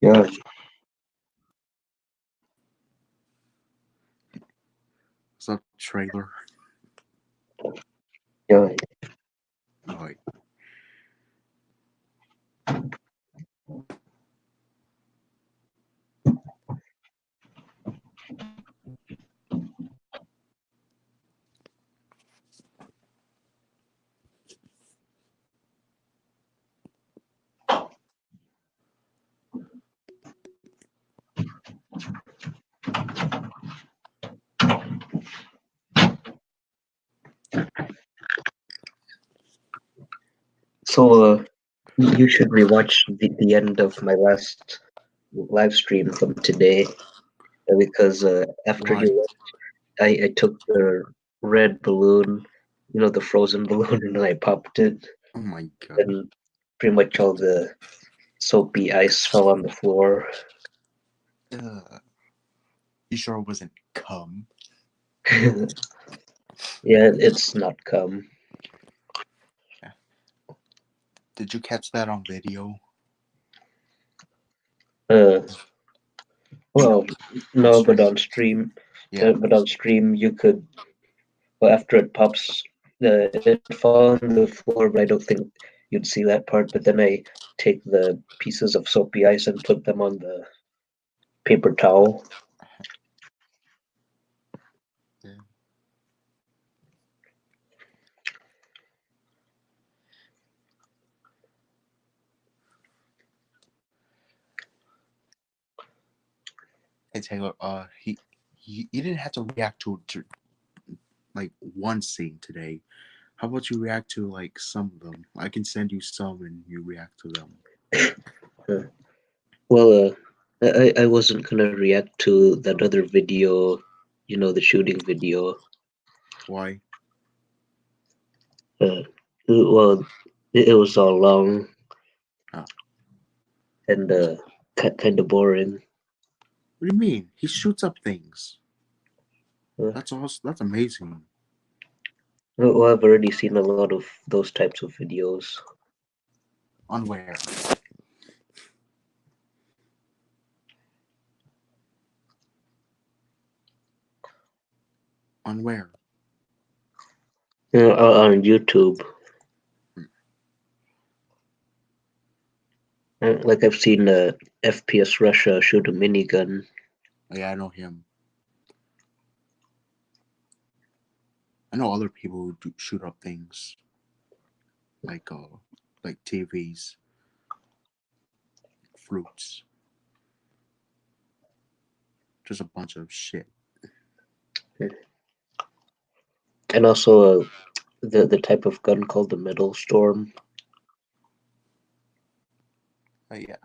Yeah, What's up, trailer? yeah. Alright. So, you should rewatch the end of my last live stream from today because after Why? you left, I took the red balloon, the frozen balloon, and I popped it, Oh my god. and pretty much all the soapy ice fell on the floor. You sure it wasn't cum? Yeah, it's not cum. Yeah. Did you catch that on video? Uh, You know, well, on no, stream. Yeah. but on stream you could. Well, after it pops, it fall on the floor, but I don't think you'd see that part. But then I take the pieces of soapy ice and put them on the paper towel. Yeah. Hey Taylor, you didn't have to react to like one scene today. How about you react to like some of them? I can send you some and you react to them. Uh, well, I wasn't gonna react to that other video, the shooting video. Why? Uh, well, it was all long Oh, and kind of boring. what do you mean? He shoots up things. Uh, That's awesome. That's amazing. well, I've already seen a lot of those types of videos. On where? On where? On YouTube. Like I've seen FPS Russia shoot a minigun. Oh, yeah, I know him. I know other people who do shoot up things like like TVs, fruits, just a bunch of shit. And also the type of gun called the Metal Storm. Yeah,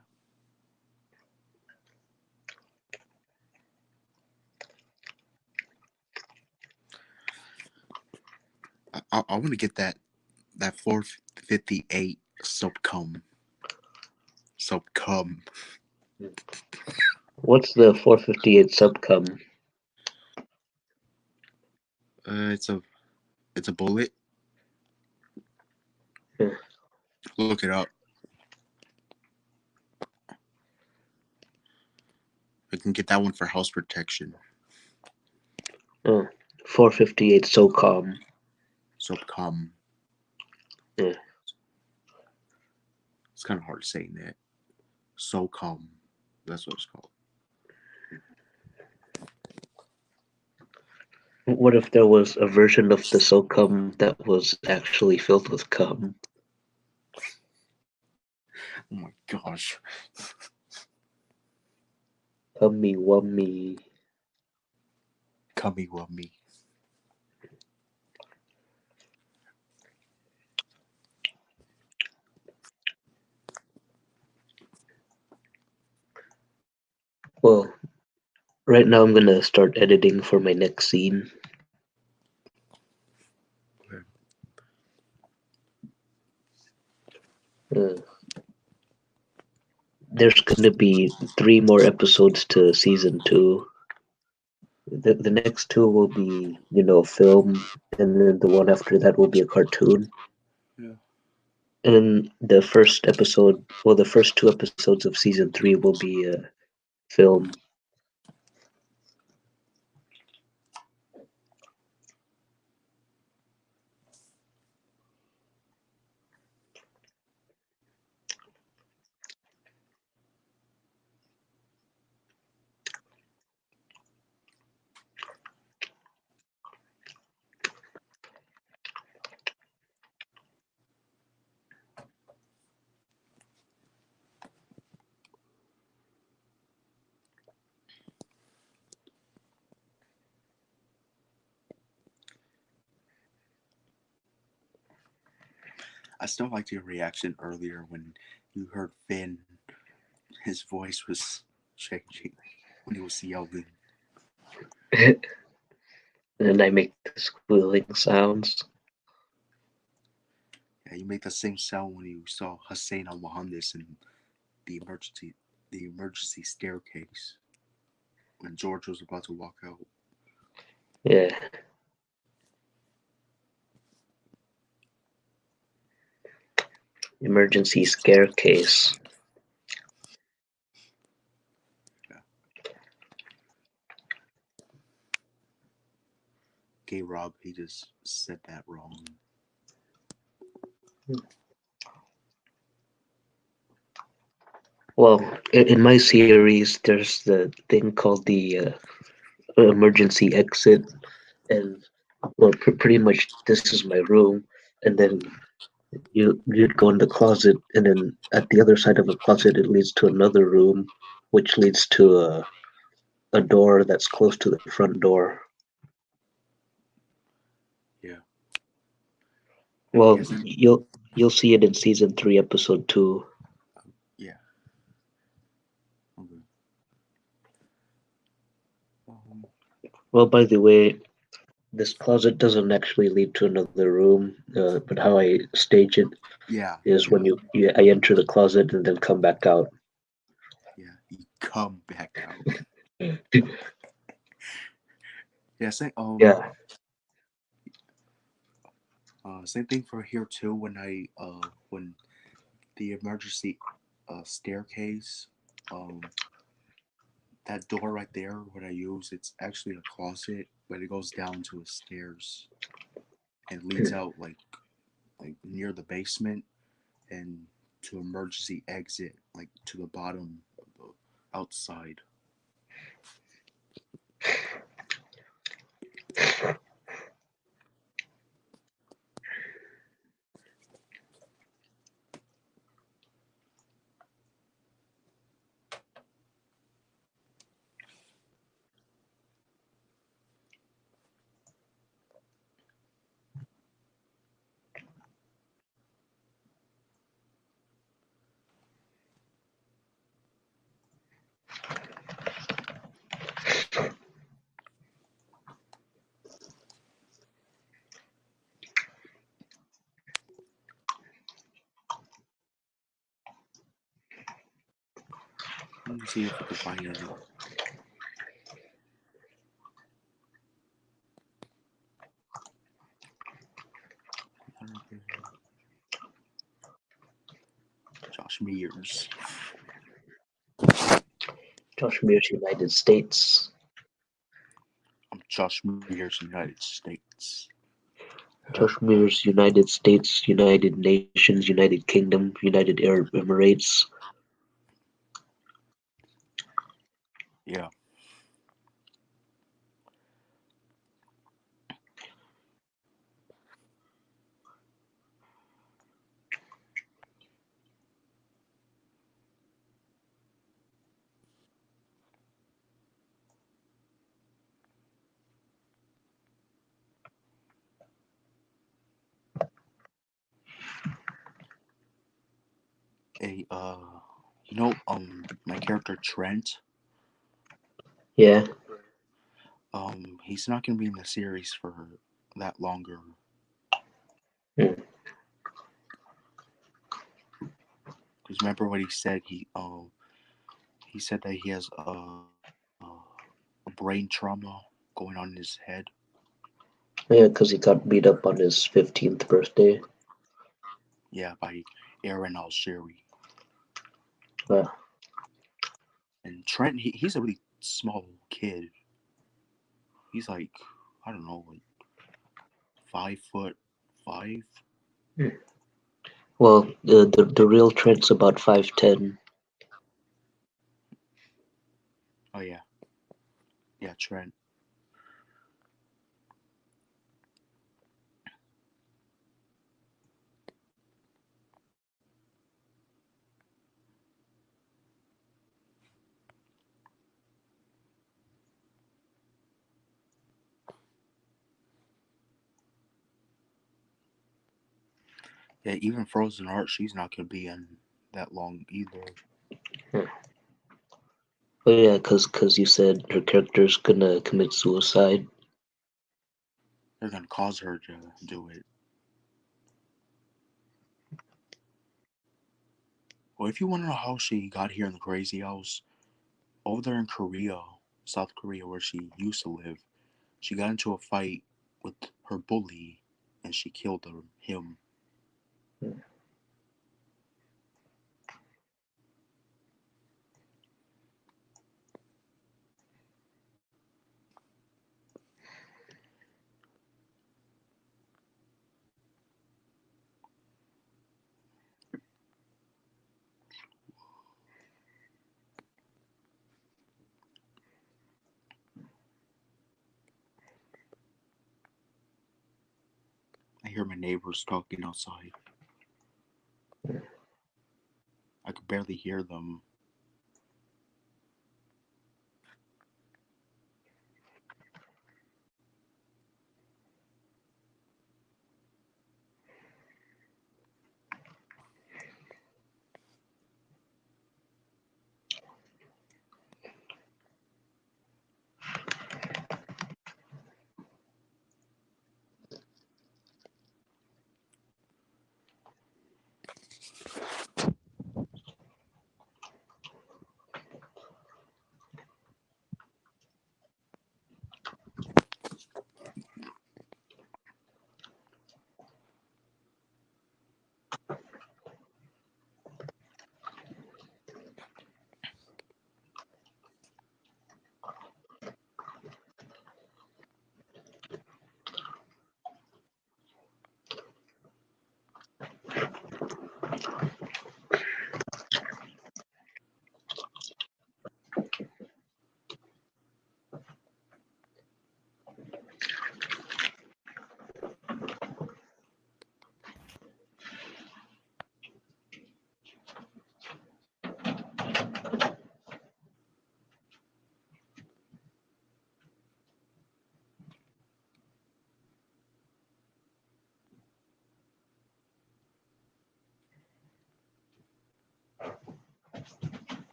I want to get that 458 soap cum. What's the 458 subcom? It's a bullet. Hmm. Look it up. I can get that one for house protection. Oh, 458 SOCOM. Soap cum. Yeah. It's kind of hard saying that. So cum. That's what it's called. What if there was a version of the SOCOM that was actually filled with cum? Oh my gosh. Hummy wummy. Cummy wummy. Well, right now I'm gonna start editing for my next scene. Uh, there's gonna be 3 more episodes to season 2. The next 2 will be, film, and then the one after that will be a cartoon. Yeah. And then the first episode, well, the first two episodes of season three will be film. I still liked your reaction earlier when you heard Finn. His voice was changing when he was yelling. And then I make the squealing sounds. Yeah, you made the same sound when you saw Hussein al Mohandes in the emergency the emergency staircase when George was about to walk out. Yeah, emergency scarecase. Yeah. Gay Rob, he just said that wrong. Well, in my series, there's the thing called the emergency exit, and well, pretty much this is my room, and then you'd go in the closet, and then at the other side of a closet, it leads to another room, which leads to a door that's close to the front door. Yeah. Well, Yes, and you'll see it in season three, episode two. yeah. Okay. Um, Well, by the way, this closet doesn't actually lead to another room, but how I stage it yeah, is yeah, when I enter the closet and then come back out. yeah. You come back out. Yeah, Yeah. same thing for here too. When the emergency staircase, um, that door right there, what I use, it's actually a closet, but it goes down to the stairs and leads out like near the basement and to emergency exit, like to the bottom of the outside. Let me see if we can find any. Josh Mears. Josh Mears, United States. I'm Josh Mears, United States. Josh Mears, United States, United Nations, United Kingdom, United Arab Emirates. Yeah. A my character Trent. Yeah. He's not gonna be in the series for that longer. Hmm. Because remember what he said? He said that he has a brain trauma going on in his head. Yeah, because he got beat up on his 15th birthday. Yeah, by Aaron Al-Shiri. Uh, And Trent, he's a really small kid. He's like, I don't know, like 5'5". hmm. Well, the real Trent's about 5'10". Oh yeah, yeah, Trent. Yeah, even Frozen Heart, she's not gonna be in that long either. Hmm. Oh yeah, cause you said her character's gonna commit suicide. They're gonna cause her to do it. Well, if you want to know how she got here in the crazy house, over there in Korea, South Korea, where she used to live, she got into a fight with her bully, and she killed him. Hmm. I hear my neighbors talking outside. I could barely hear them.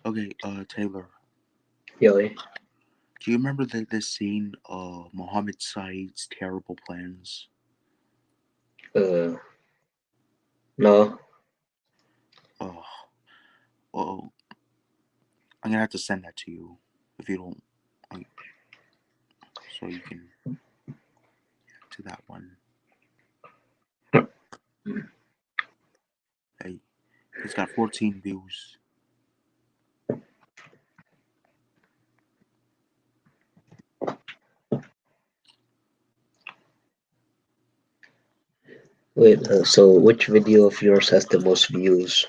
Okay, Taylor, Yelly. do you remember this scene, Mohammed Said's terrible plans? Uh, no. Oh, well, I'm gonna have to send that to you if you don't, like, so you can to that one. It's got 14 views. Wait, so which video of yours has the most views?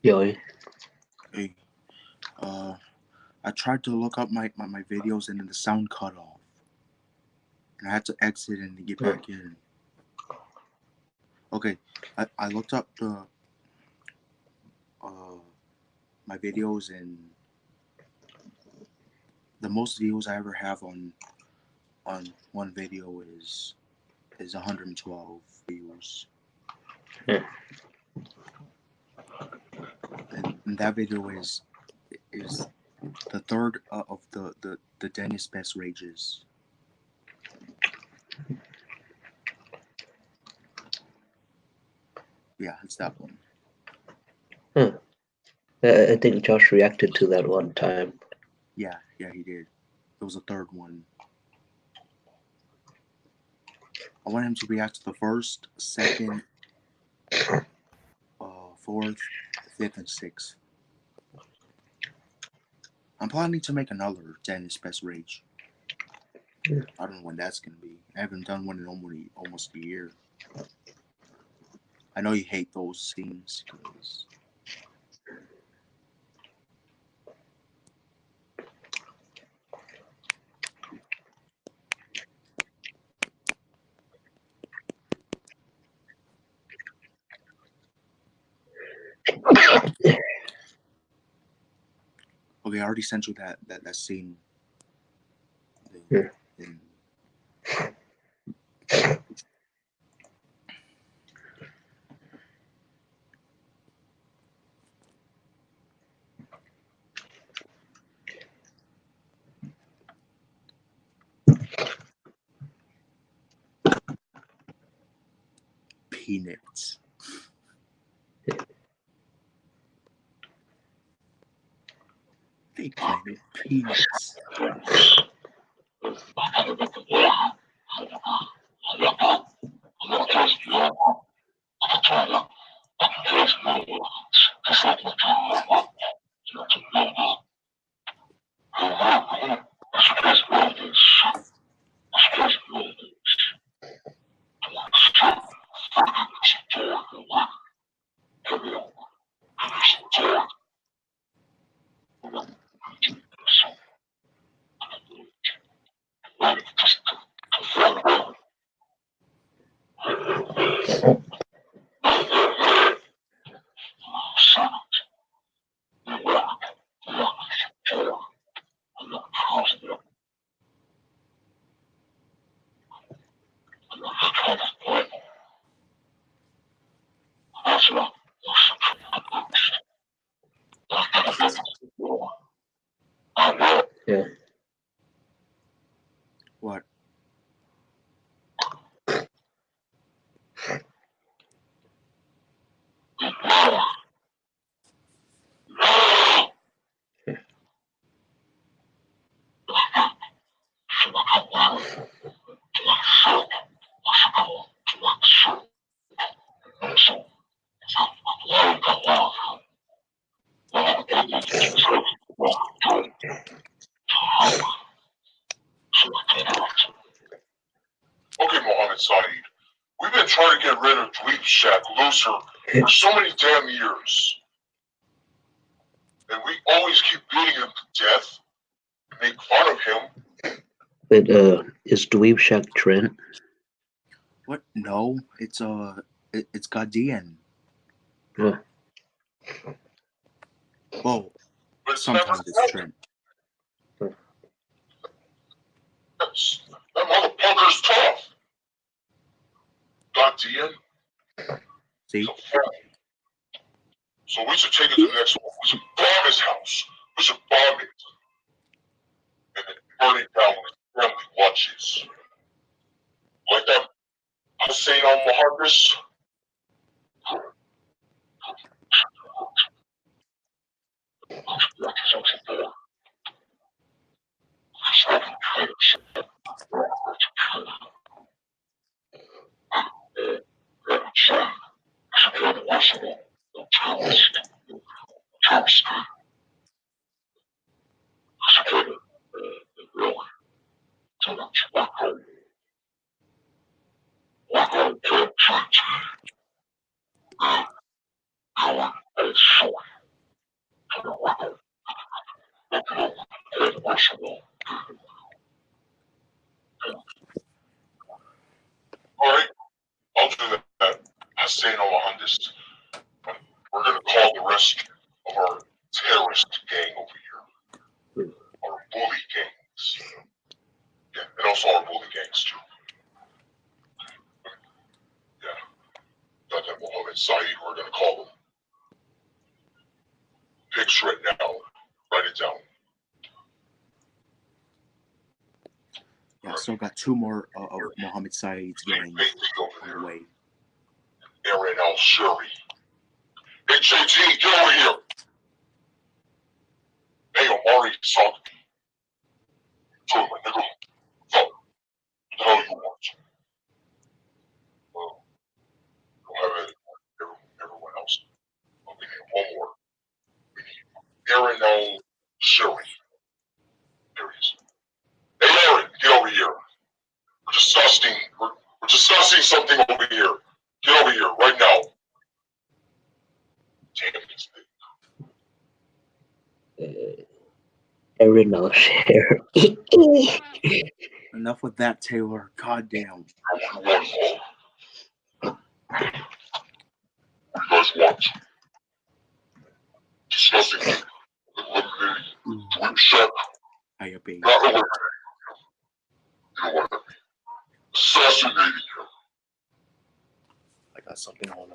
Yo, Hey, uh, I tried to look up my videos and then the sound cut off. And I had to exit and get back in. Okay, I looked up uh, my videos and the most views I ever have on one video is 112 views. And that video is the third of the Dennis Best Rages. Yeah, it's that one. huh. I think Josh reacted to that one time. Yeah, he did. It was the third one. I want him to react to the first, second, fourth, fifth, and sixth. I'm planning to make another Dennis Best Rage. I don't know when that's gonna be. I haven't done one in almost a year. I know you hate those scenes. Okay, I already sent you that scene. Yeah. In, peanuts. They planted peanuts. Yeah. What? Okay, Mohammed Saeed. We've been trying to get rid of Dweeb Shack Loser for so many damn years. And we always keep beating him to death, make fun of him. But is Dweeb Shack Trent? What? No, it's Guardian. Oh, Oh, But it's sometimes never it's Trent. that motherfucker's tough. Goddamn. See? So we should take it to the next one. We should bomb his house. We should bomb it. And then burn it down when his family watches. Like that Hussein al-Muhandis. Alright, I'll do that. Hussein al-Muhandis. We're gonna call the rest of our terrorist gang over here. Our bully gangs. Yeah, and also our bully gangs too. Yeah. Got that Mohammed Saeed, we're gonna call him. Picture it now. Write it down. Yeah, so got two more of Mohammed Saeed's gang on the way. Aaron al-Shuri. HAT, get over here! Hey, Omari, son. Sorry, my nigga. Fuck. What the hell you want? Well, don't have it. Everyone else. But we need one more. We need Aaron al-Shuri. There he is. Hey, Aaron, get over here. We're discussing something over here. Get over here, right now. Damn it. Aaron, I'll share. Enough with that, Taylor. God damn. What do you want, Paul? What do you guys want? Discussing. Let me Twin Shack I obey. got eliminated. You know what I mean? Assassinated him. I got something on.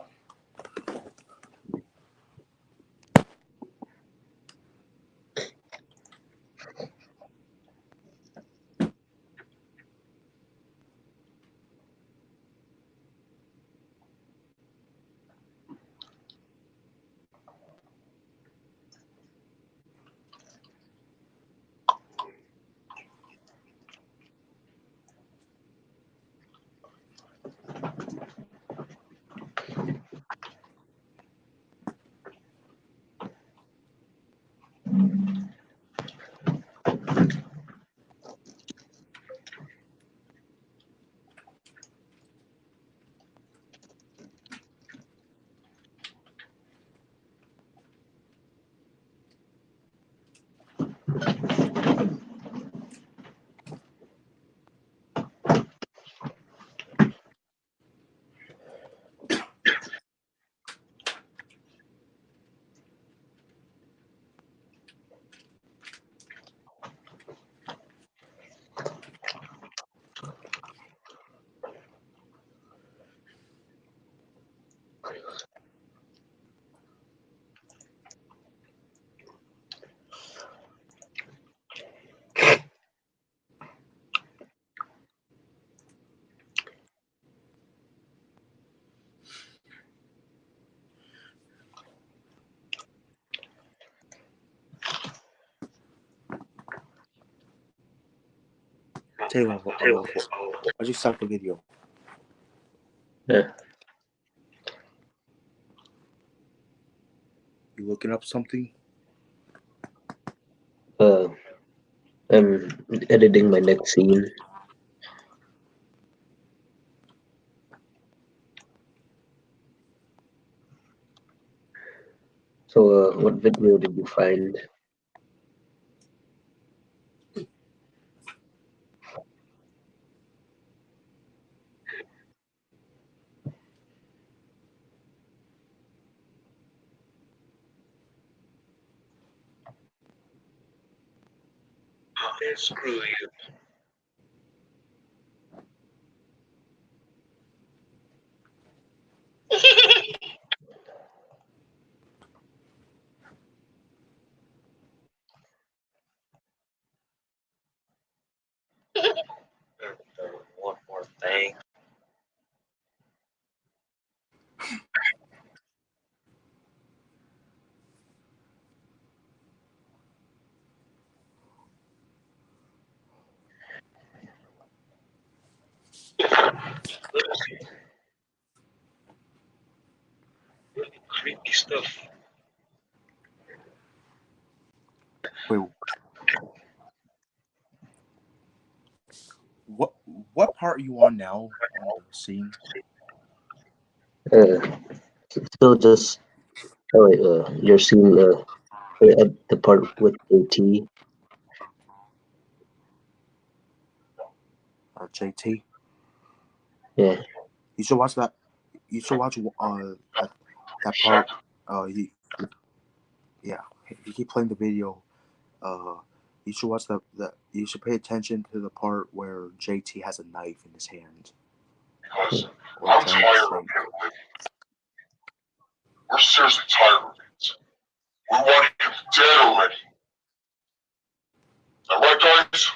Taylor, why'd you stop the video? Yeah. You looking up something? I'm editing my next scene. So, what video did you find? Screw you. One more thing. Really creepy stuff. Wait, what part are you on now on the scene? Still just you're seeing at the part with AT. JT. Yeah. You should watch that. You should watch that part. Yeah, you keep playing the video. Uh, you should watch the. You should pay attention to the part where JT has a knife in his hand. Because Or I'm giant tired of snake. him living. We're seriously tired of it. We want him dead already. Is that right, guys?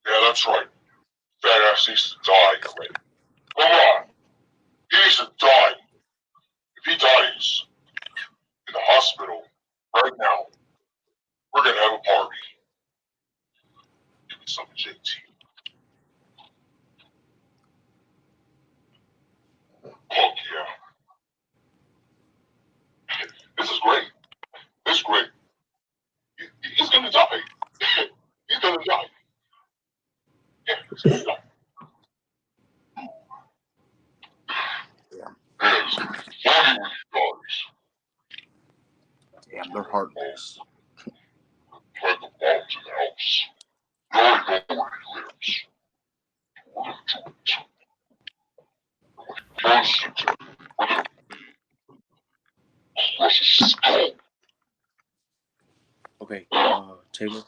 Yeah, that's right. Fat ass needs to die already. Come on. He needs to die. If he dies in the hospital right now, we're gonna have a party. Give me some JT. Fuck yeah. This is great. This is great. He's gonna die. He's gonna die. Yeah, he's gonna die. Yes. Funny with you guys. Damn, they're heartless. Plant the bombs in the house. You already know where he lives. We're gonna do it. First, we're gonna crush his skull. Okay, Taylor,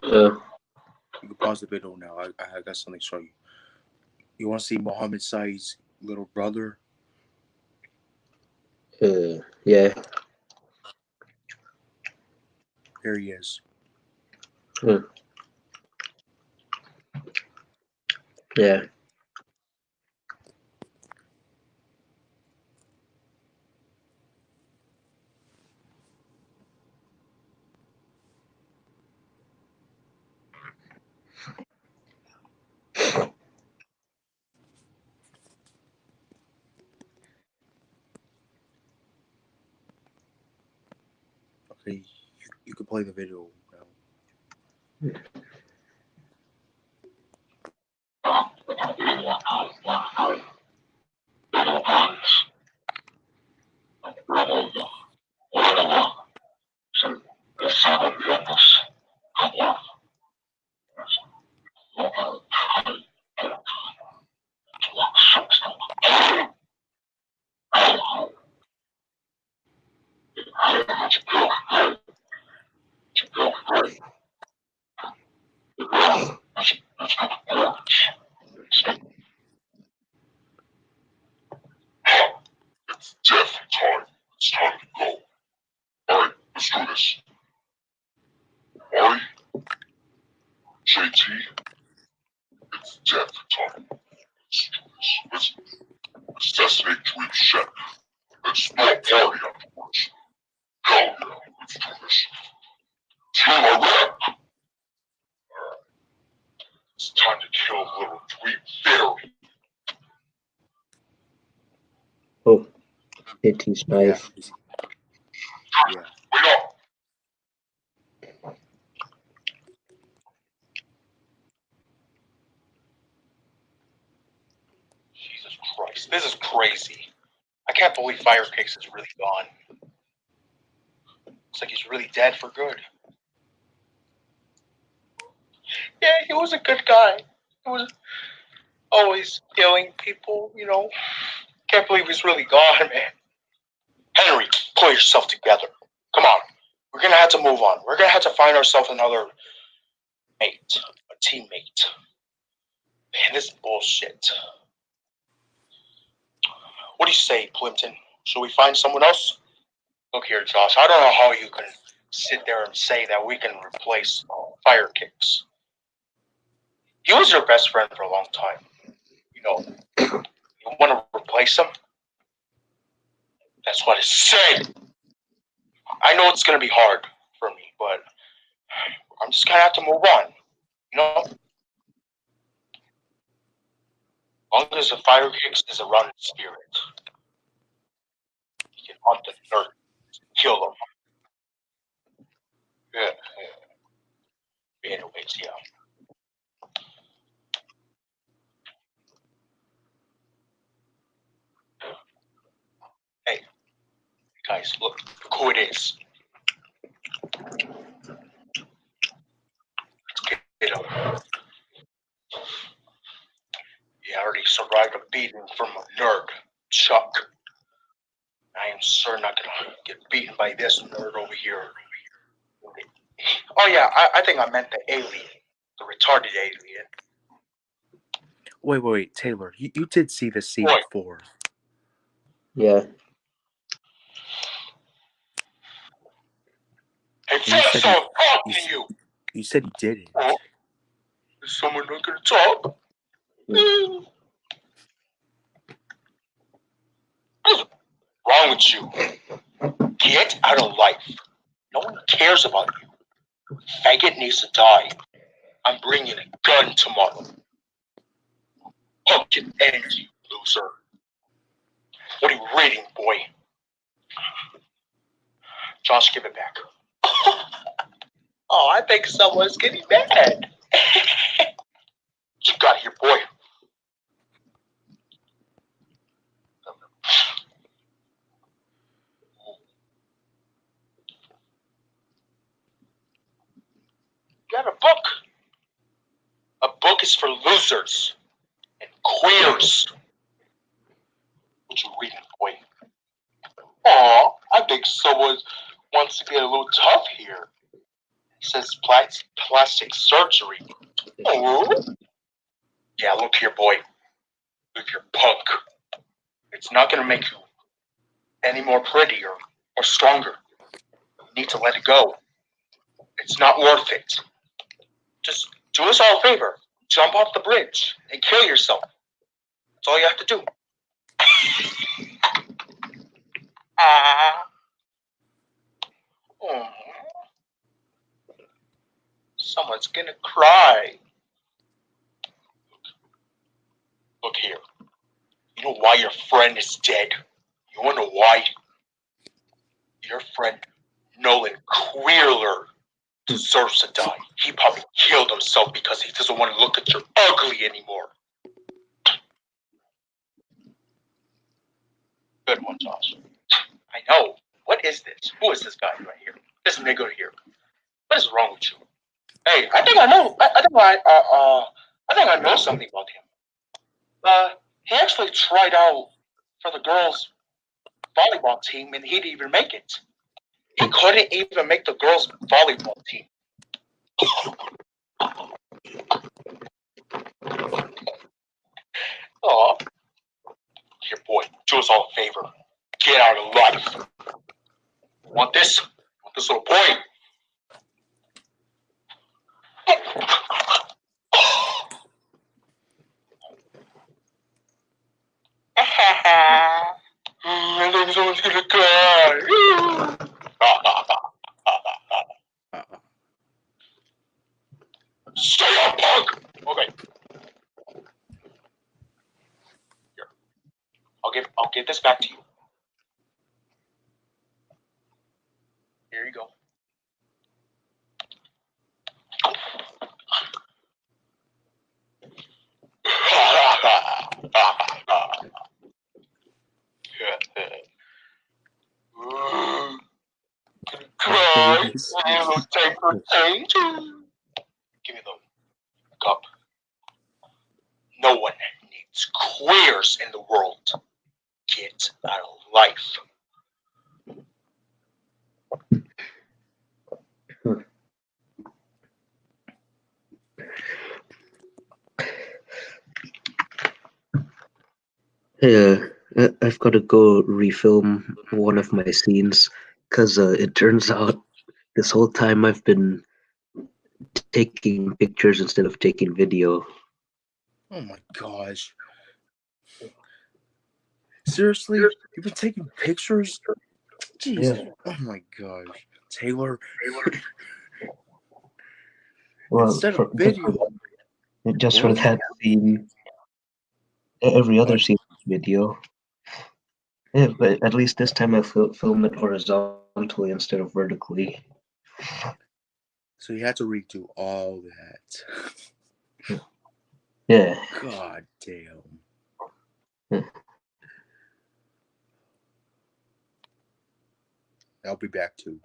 Uh, you can pause the video now. I got something to show you. You want to see Mohammed Saeed's little brother? yeah. Here he is. Yeah. Okay, you can play the video now. It's death time. It's time to go. Alright, let's do this. Ari, JT, it's death time. Let's do this. Let's designate to each check. Let's throw a party afterwards. Hell yeah, let's do this. Team Iraq! It's time to kill little Dweeb Fairy. Oh, hit his Yeah, knife. yeah. Wait up! Jesus Christ, this is crazy. I can't believe Firecakes is really gone. Looks like he's really dead for good. Yeah, he was a good guy. He was always healing people, you know. Can't believe he's really gone, man. Henry, pull yourself together. Come on. We're gonna have to move on. We're gonna have to find ourselves another mate, a teammate. Man, this is bullshit. What do you say, Plimpton? Should we find someone else? Look here, Josh. I don't know how you can sit there and say that we can replace Firekicks. He was your best friend for a long time. You know, you want to replace him? That's what it said. I know it's gonna be hard for me, but I'm just gonna have to move on. You know, as long as the Firekicks is around the spirit, he can hunt the nerd, kill them. Yeah. Anyways, yeah. Hey, guys, look who it is. Let's get him. He already survived a beating from a nerd, Chuck. I am sure not gonna get beaten by this nerd over here. Oh yeah, I think I meant the alien, the retarded alien. Wait, Taylor. You did see the scene Right. before. Yeah. Hey, And you Flex, said I'm you, talking to you. you said you didn't. Oh, is someone not gonna talk? Mm. What's wrong with you? Get out of life. No one cares about you. Faggot needs to die. I'm bringing a gun tomorrow. Hook and end, you loser. What are you reading, boy? Josh, give it back. Oh, I think someone's getting mad. What you got here, boy? You got a book. A book is for losers and queers. What you reading, boy? Aw, I think someone wants to get a little tough here. He says plastic surgery. Oh, yeah. Look here, boy. Look here, punk. It's not gonna make you any more prettier or stronger. You need to let it go. It's not worth it. Just do us all a favor. Jump off the bridge and kill yourself. That's all you have to do. Ah. Oh. Someone's gonna cry. Look here. You know why your friend is dead? You wanna know why? Your friend Nolan Queerler deserves to die. He probably killed himself because he doesn't want to look at your ugly anymore. Good one, Josh. I know. What is this? Who is this guy right here? This nigga here. What is wrong with you? Hey, I think I know. I think I know something about him. He actually tried out for the girls' volleyball team, and he didn't even make it. He couldn't even make the girls' volleyball team. Oh, here, boy, do us all a favor. Get out of life. Want this? Want this little boy? I think someone's gonna cry. Stay up, punk. Okay. Here, I'll give this back to you. Here you go. Cry. Little taper change. Give me the cup. No one needs queers in the world. Get out of life. Yeah, I've got to go refilm one of my scenes because it turns out this whole time I've been taking pictures instead of taking video. Oh my gosh. Seriously? You've been taking pictures? Jesus. Yeah. Oh my gosh. Taylor, Well, instead of video. just for What? that scene, every other What? scene is video. Yeah, but at least this time I film it horizontally instead of vertically. So you had to redo all that. Yeah. God damn. Yeah. I'll be back too.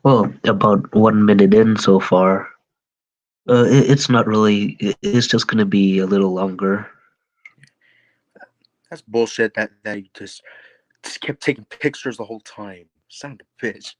Well, about 1 minute in so far. It's not really. It's just gonna be a little longer. That's bullshit. That you just kept taking pictures the whole time. Son of a bitch.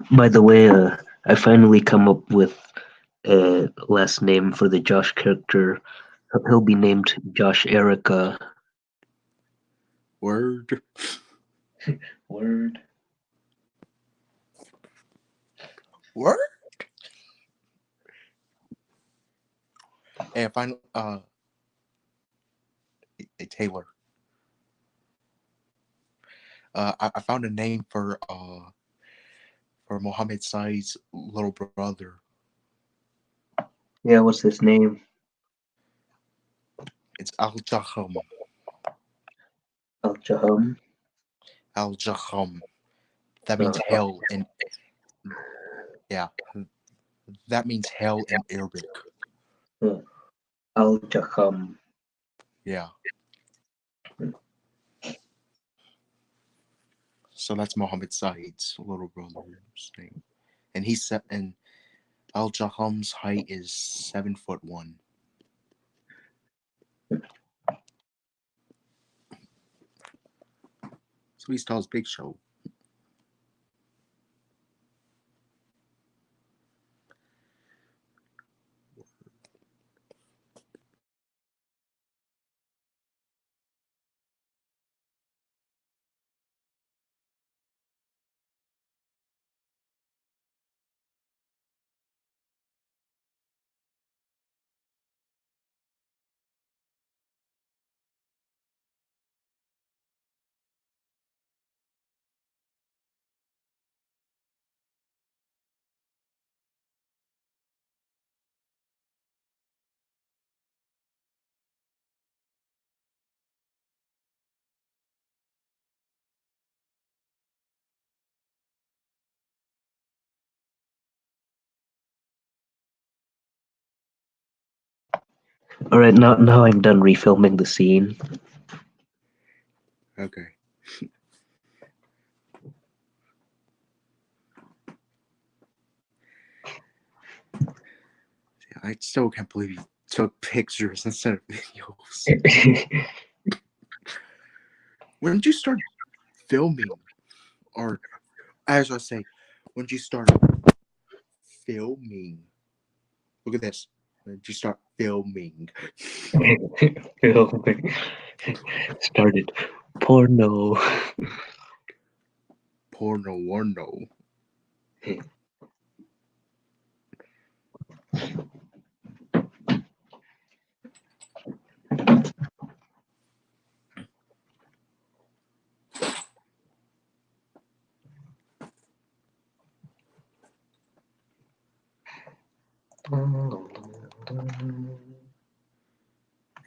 By the way, I finally come up with a last name for the Josh character. He'll be named Josh Erica. Word. Word. Word. Hey, hey, Taylor. I found a name for Mohammed Said's little brother. Yeah, what's his name? It's Al Jaham. Al Jaham. Al Jaham. That Uh, means hell in yeah. That means hell in Arabic. Al Jaham. Yeah. So that's Mohammed Said's little brother's name, and and Al Jaham's height is 7'1". So he's tall as Big Show. All right, now I'm done refilming the scene. Okay. I still can't believe you took pictures instead of videos. When did you start filming? Or, as I say, when did you start filming? Look at this. When did you start filming? Started porno. Porno warno.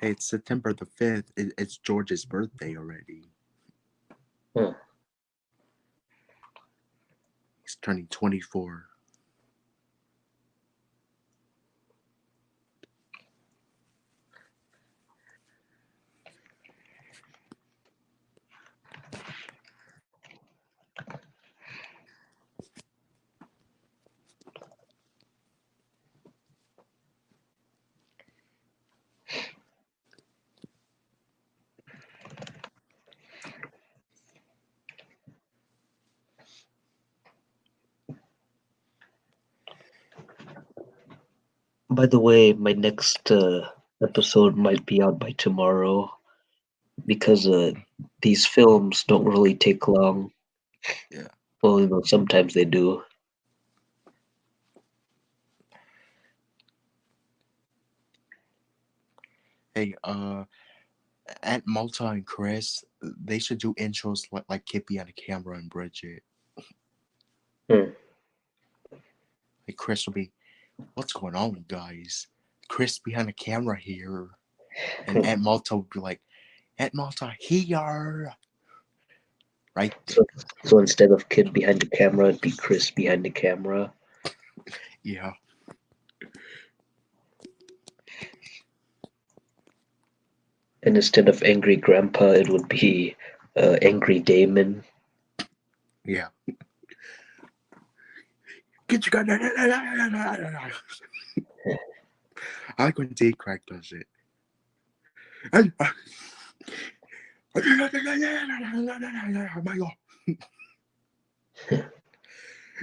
Hey, it's September the 5th. It's George's birthday already. Huh. He's turning 24. By the way, my next episode might be out by tomorrow because these films don't really take long. Yeah. Well, sometimes they do. Hey, Aunt Malta and Chris, they should do intros like Kippy on the camera and Bridget. Hmm. Like Chris will be, "What's going on, guys? Chris behind the camera here," and Aunt Malta would be like, "Aunt Malta here." Right there. So instead of kid behind the camera, it'd be Chris behind the camera. Yeah. And instead of angry grandpa, it would be angry Damon. Yeah. Get you I like when Dave Crack does it.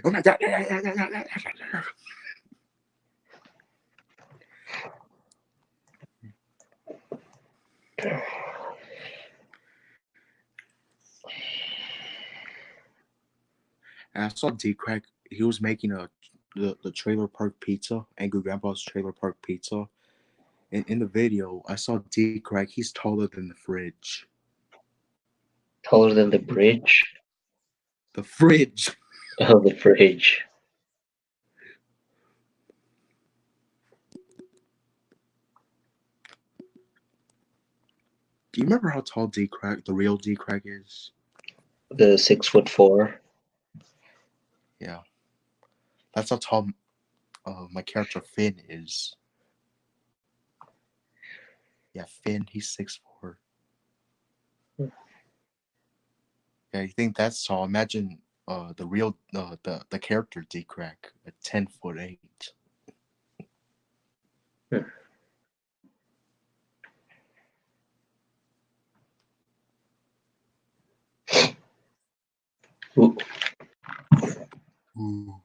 Oh my god! And I saw D Crack. He was making the trailer park pizza, Angry Grandpa's trailer park pizza. And in the video, I saw D Crack. He's taller than the fridge. Taller than the bridge. The fridge. Oh, the fridge. Do you remember how tall D Crack, the real D Crack, is? The 6'4". Yeah, that's how tall my character Finn is. Yeah, Finn, he's 6'4". Yeah, you think that's tall? Imagine the real the character D Crack at 10'8". Hmm. Ooh. Ooh.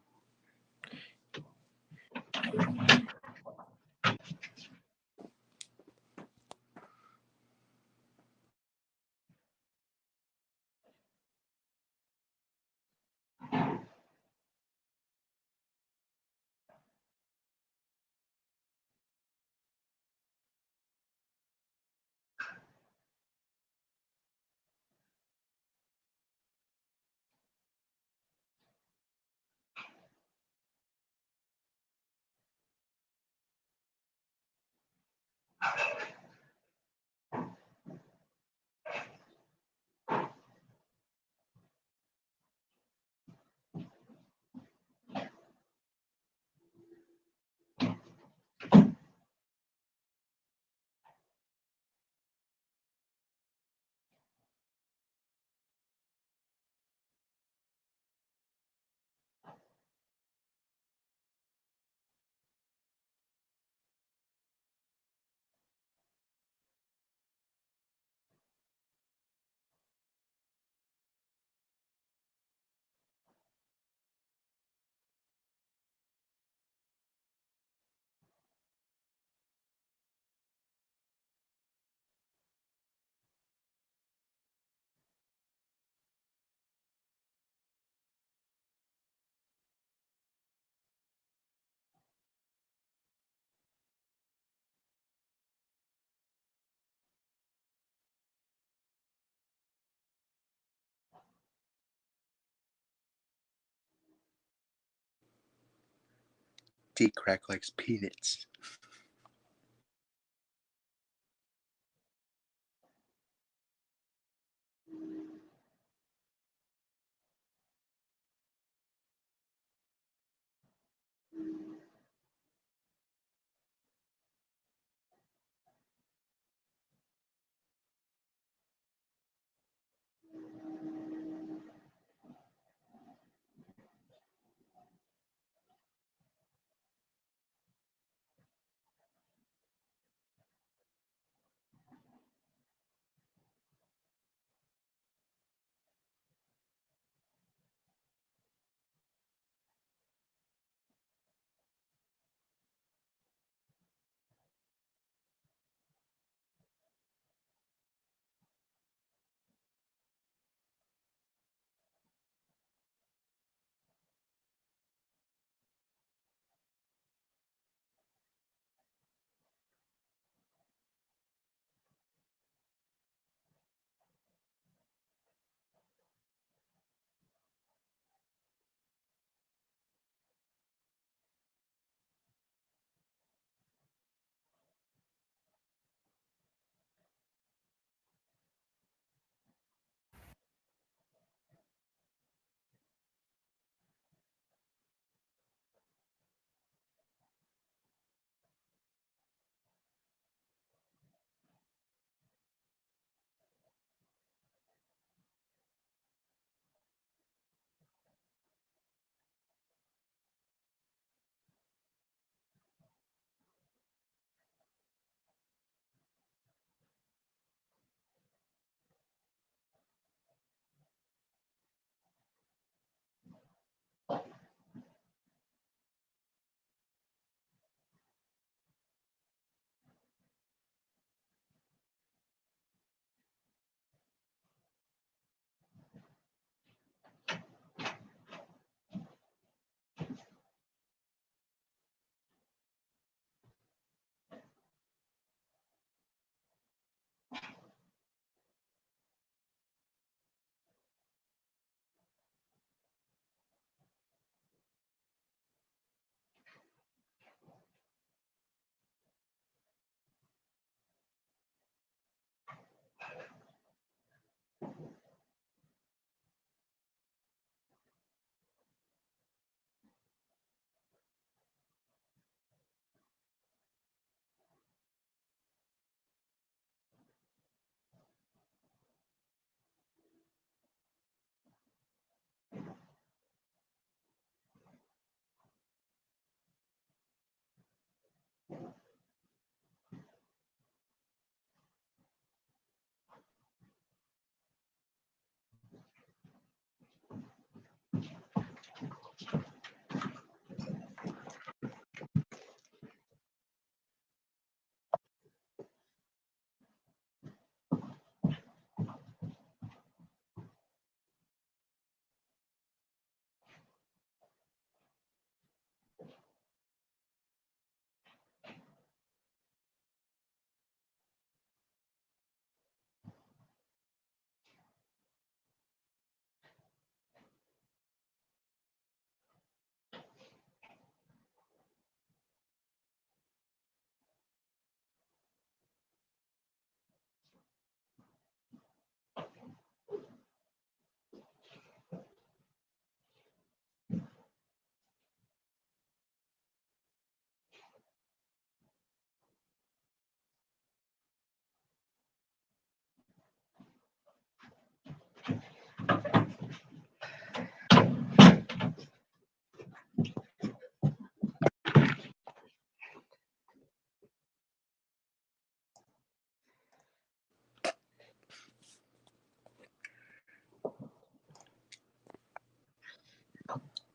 D Crack likes peanuts.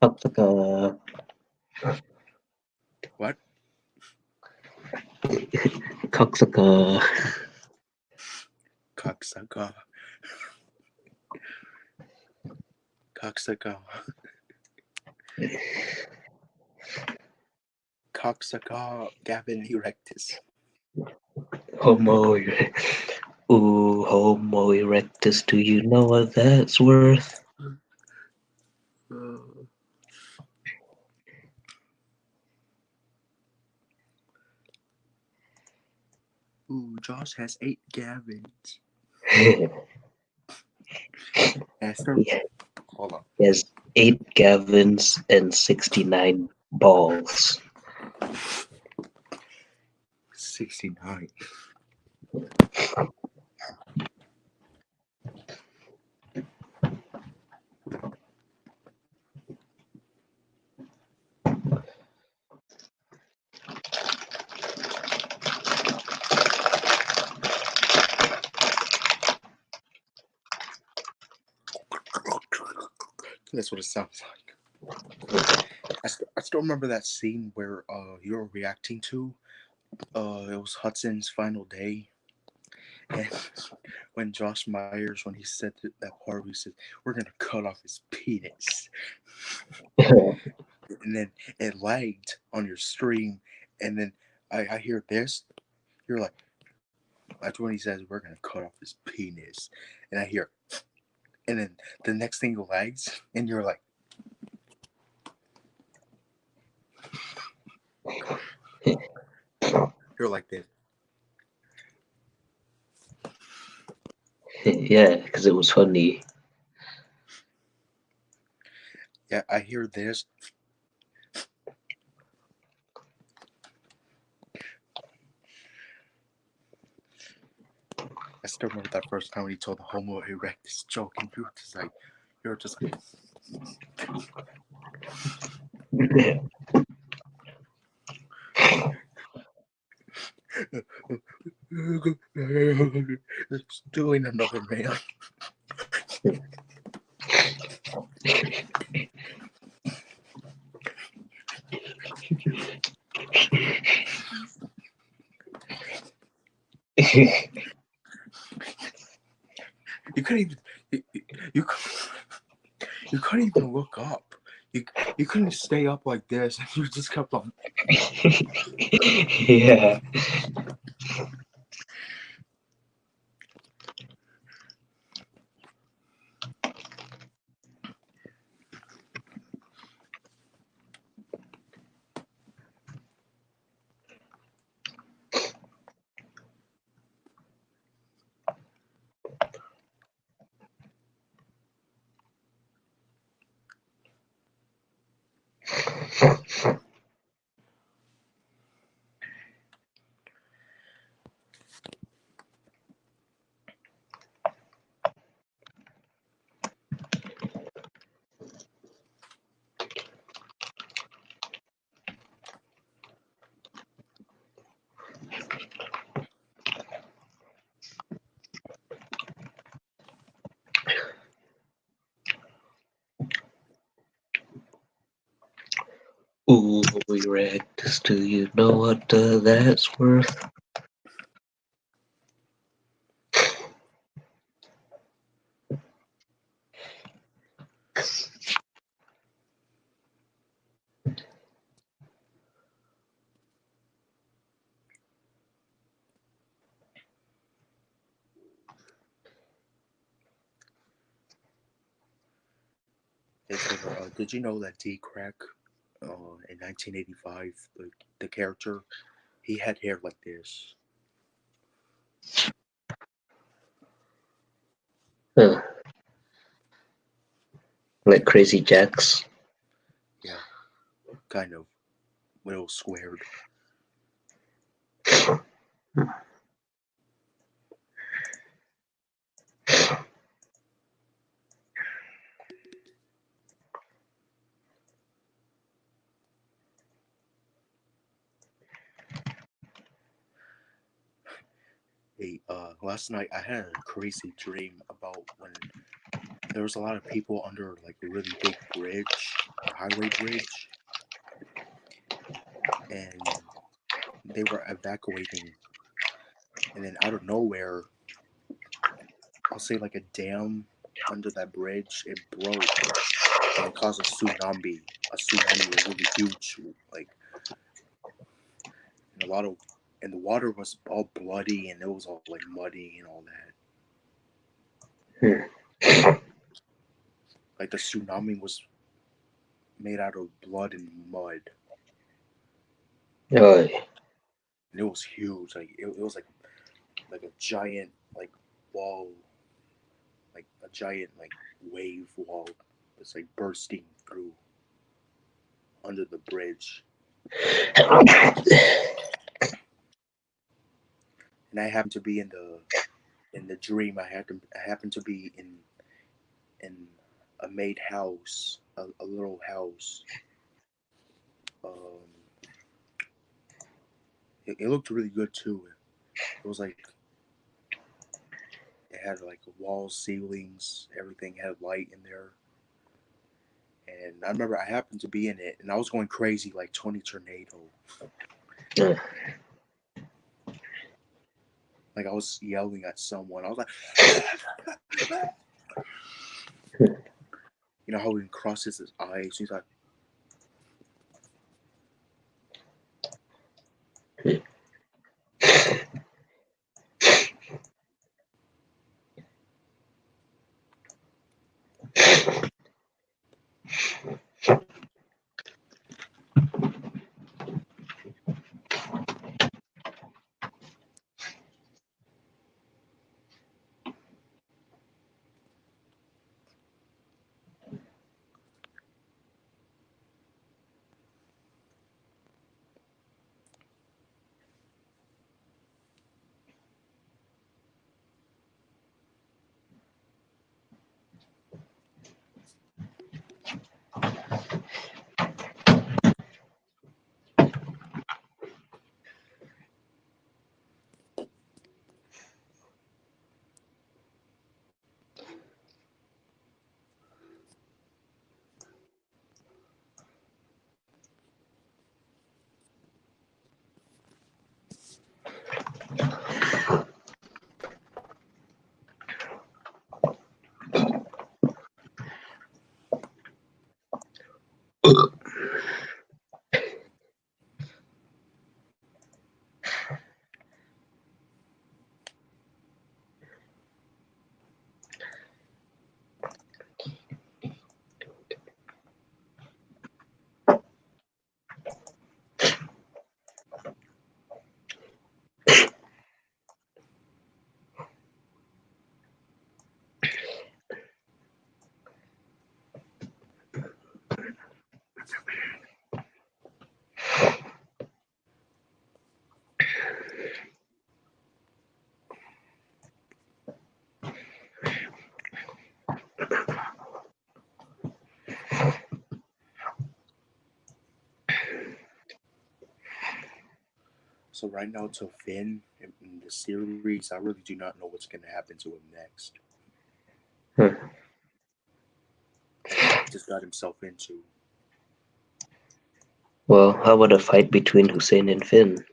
Cocksucker. What? Cocksucker. Cocksucker. Cocksucker. Cocksucker Gavin Erectus. Homo. Ooh, Homo erectus. Do you know what that's worth? Ooh, Josh has 8 Gavins. Esther, He hold on. has 8 Gavins and 69 balls. 69. That's what it sounds like. I still remember that scene where you were reacting to. It was Hudson's final day, and when Josh Myers, when he said that part, he said, "We're gonna cut off his penis," and then it lagged on your stream, and then I hear this. You're like, that's when he says, "We're gonna cut off his penis," and I hear, and then the next thing lags, and you're like. You're like this. Yeah, because it was funny. Yeah, I hear this. I still remember that first time when he told the Homo erectus joke, and you were just like, it's doing another man. You couldn't even you, you couldn't even look up. You couldn't stay up like this, and you just kept on. Yeah. Ooh, erectus. Do you know what that's worth? Did you know that D Crack, in 1985, the character, he had hair like this. Huh. Like Crazy Jacks. Yeah, kind of, little squared. Hey, last night I had a crazy dream about when there was a lot of people under like a really big bridge or highway bridge, and they were evacuating, and then out of nowhere, I'll say like a dam under that bridge, it broke, and it caused a tsunami. A tsunami, a really huge, like, and a lot of, and the water was all bloody, and it was all like muddy and all that. Like the tsunami was made out of blood and mud, Oh, and it was huge. Like it was like a giant like wall, like a giant like wave wall that's like bursting through under the bridge. And I happened to be in the dream. I happened to be in a made house, a little house. Um, it looked really good too. It was like it had like walls, ceilings, everything had light in there. And I remember I happened to be in it, and I was going crazy like Tony Tornado. yeah. Like I was yelling at someone. I was like, you know how he crosses his eyes. He's like, so right now to Finn in the series, I really do not know what's going to happen to him next. Hmm. Like what he just got himself into. Well, how about a fight between Hussein and Finn,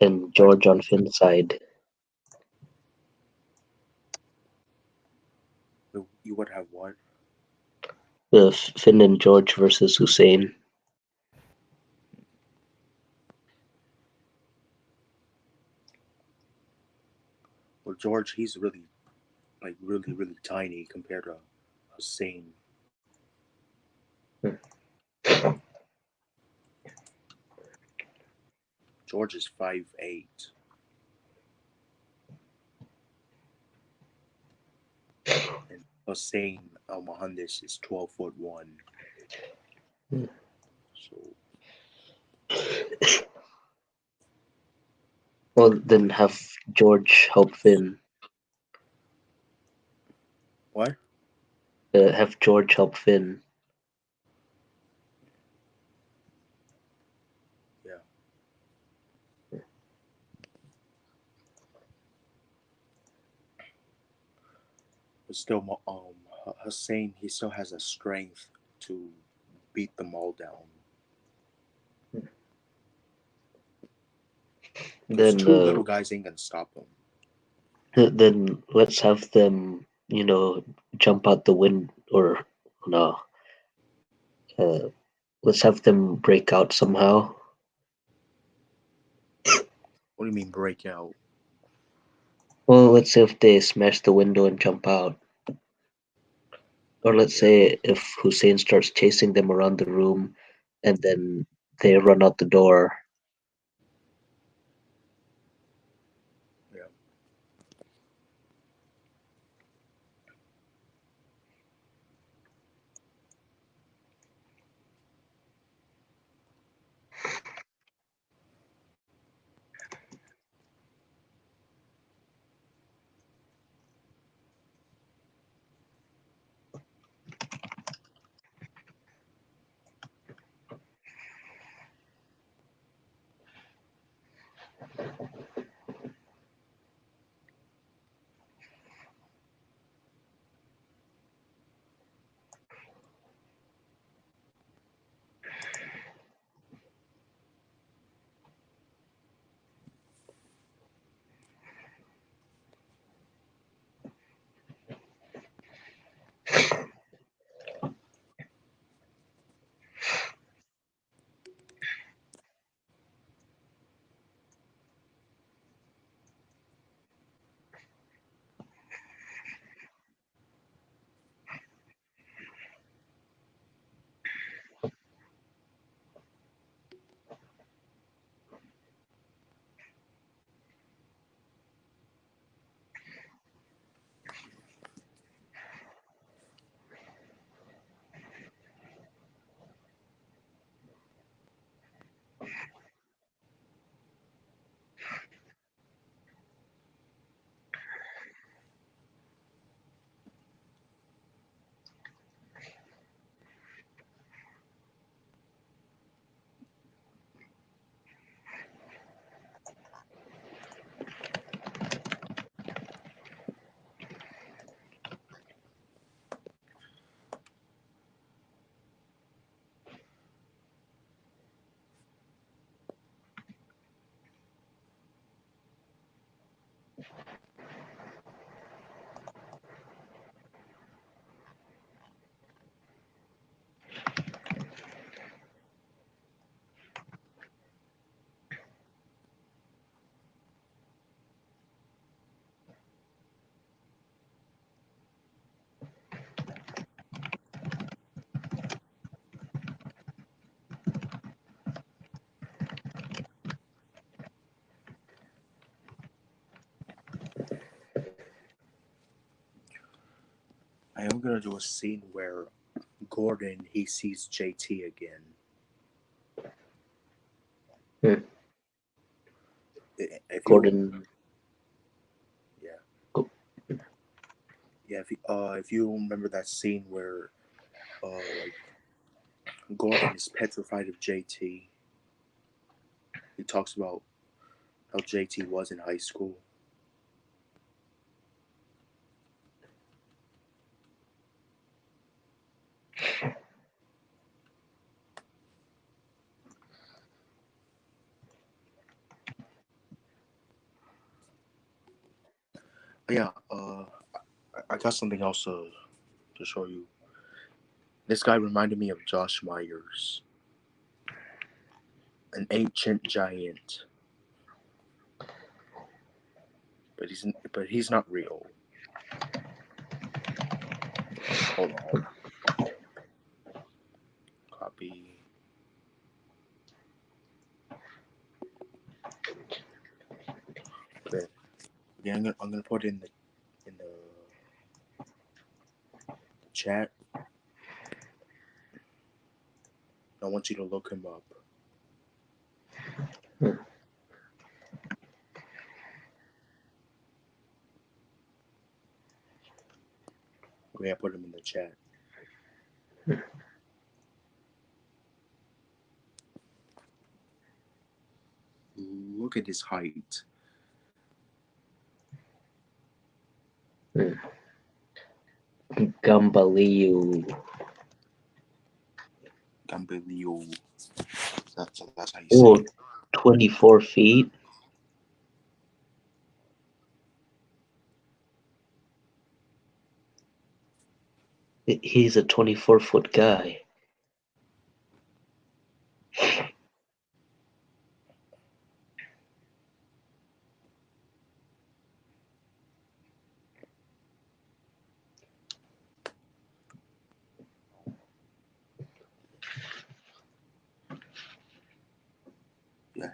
and What? George on Finn's side? You would have what? The Finn and George versus Hussein. Well, George, he's really like really tiny compared to Hussein. Hmm. George is 5'8", and Hussein Al Mohandes is 12'1". Hmm. So Well, then have George help Finn. what? Have George help Finn. Yeah, but still, Hussein he still has a strength to beat them all down. Those Then two little guys ain't gonna stop them. then let's have them, jump out the wind or no, uh, let's have them break out somehow. What do you mean break out? Well, let's say if they smash the window and jump out, or let's Yeah, say if Hussein starts chasing them around the room, and then they run out the door. yeah. I am gonna do a scene where Gordon he sees JT again. Hmm. If you Gordon, yeah go- if you remember that scene where like Gordon is petrified of JT. He talks about how JT was in high school. Yeah, I got something else to show you. This guy reminded me of Josh Myers, an ancient giant, but he's not real. Hold on, copy. Okay, yeah, I'm gonna put it in the chat. I want you to look him up. hmm, Okay, I put him in the chat. Look at his height. hmm. Gambaliu. Gambelio. That's how you say Oh, it. 24 feet. He's a 24-foot guy. Yeah.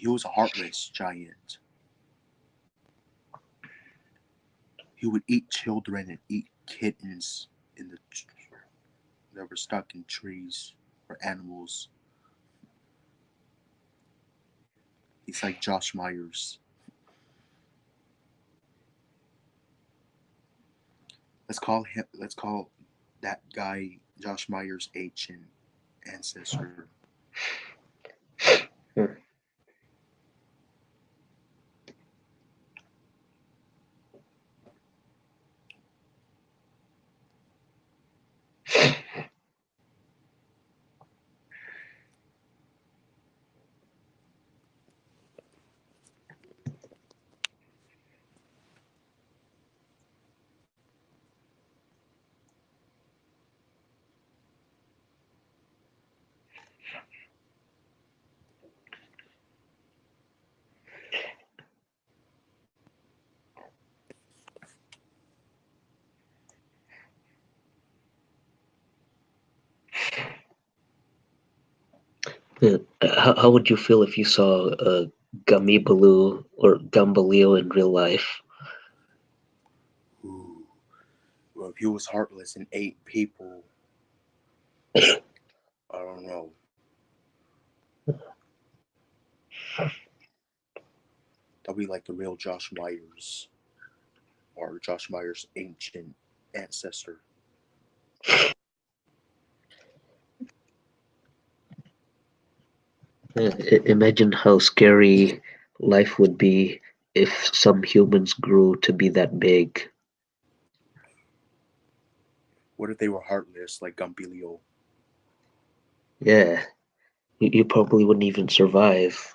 He was a heartless giant. He would eat children and eat kittens in the that were stuck in trees or animals. He's like Josh Myers. Let's call that guy Josh Myers' ancient ancestor. Hmm. How would you feel if you saw a Gummy or Gumbaleo in real life? Ooh. Well, if he was heartless and ate people, I don't know. That'll be like the real Josh Myers or Josh Myers' ancient ancestor. Imagine how scary life would be if some humans grew to be that big. What if they were heartless like Gumpilio? Yeah, you probably wouldn't even survive.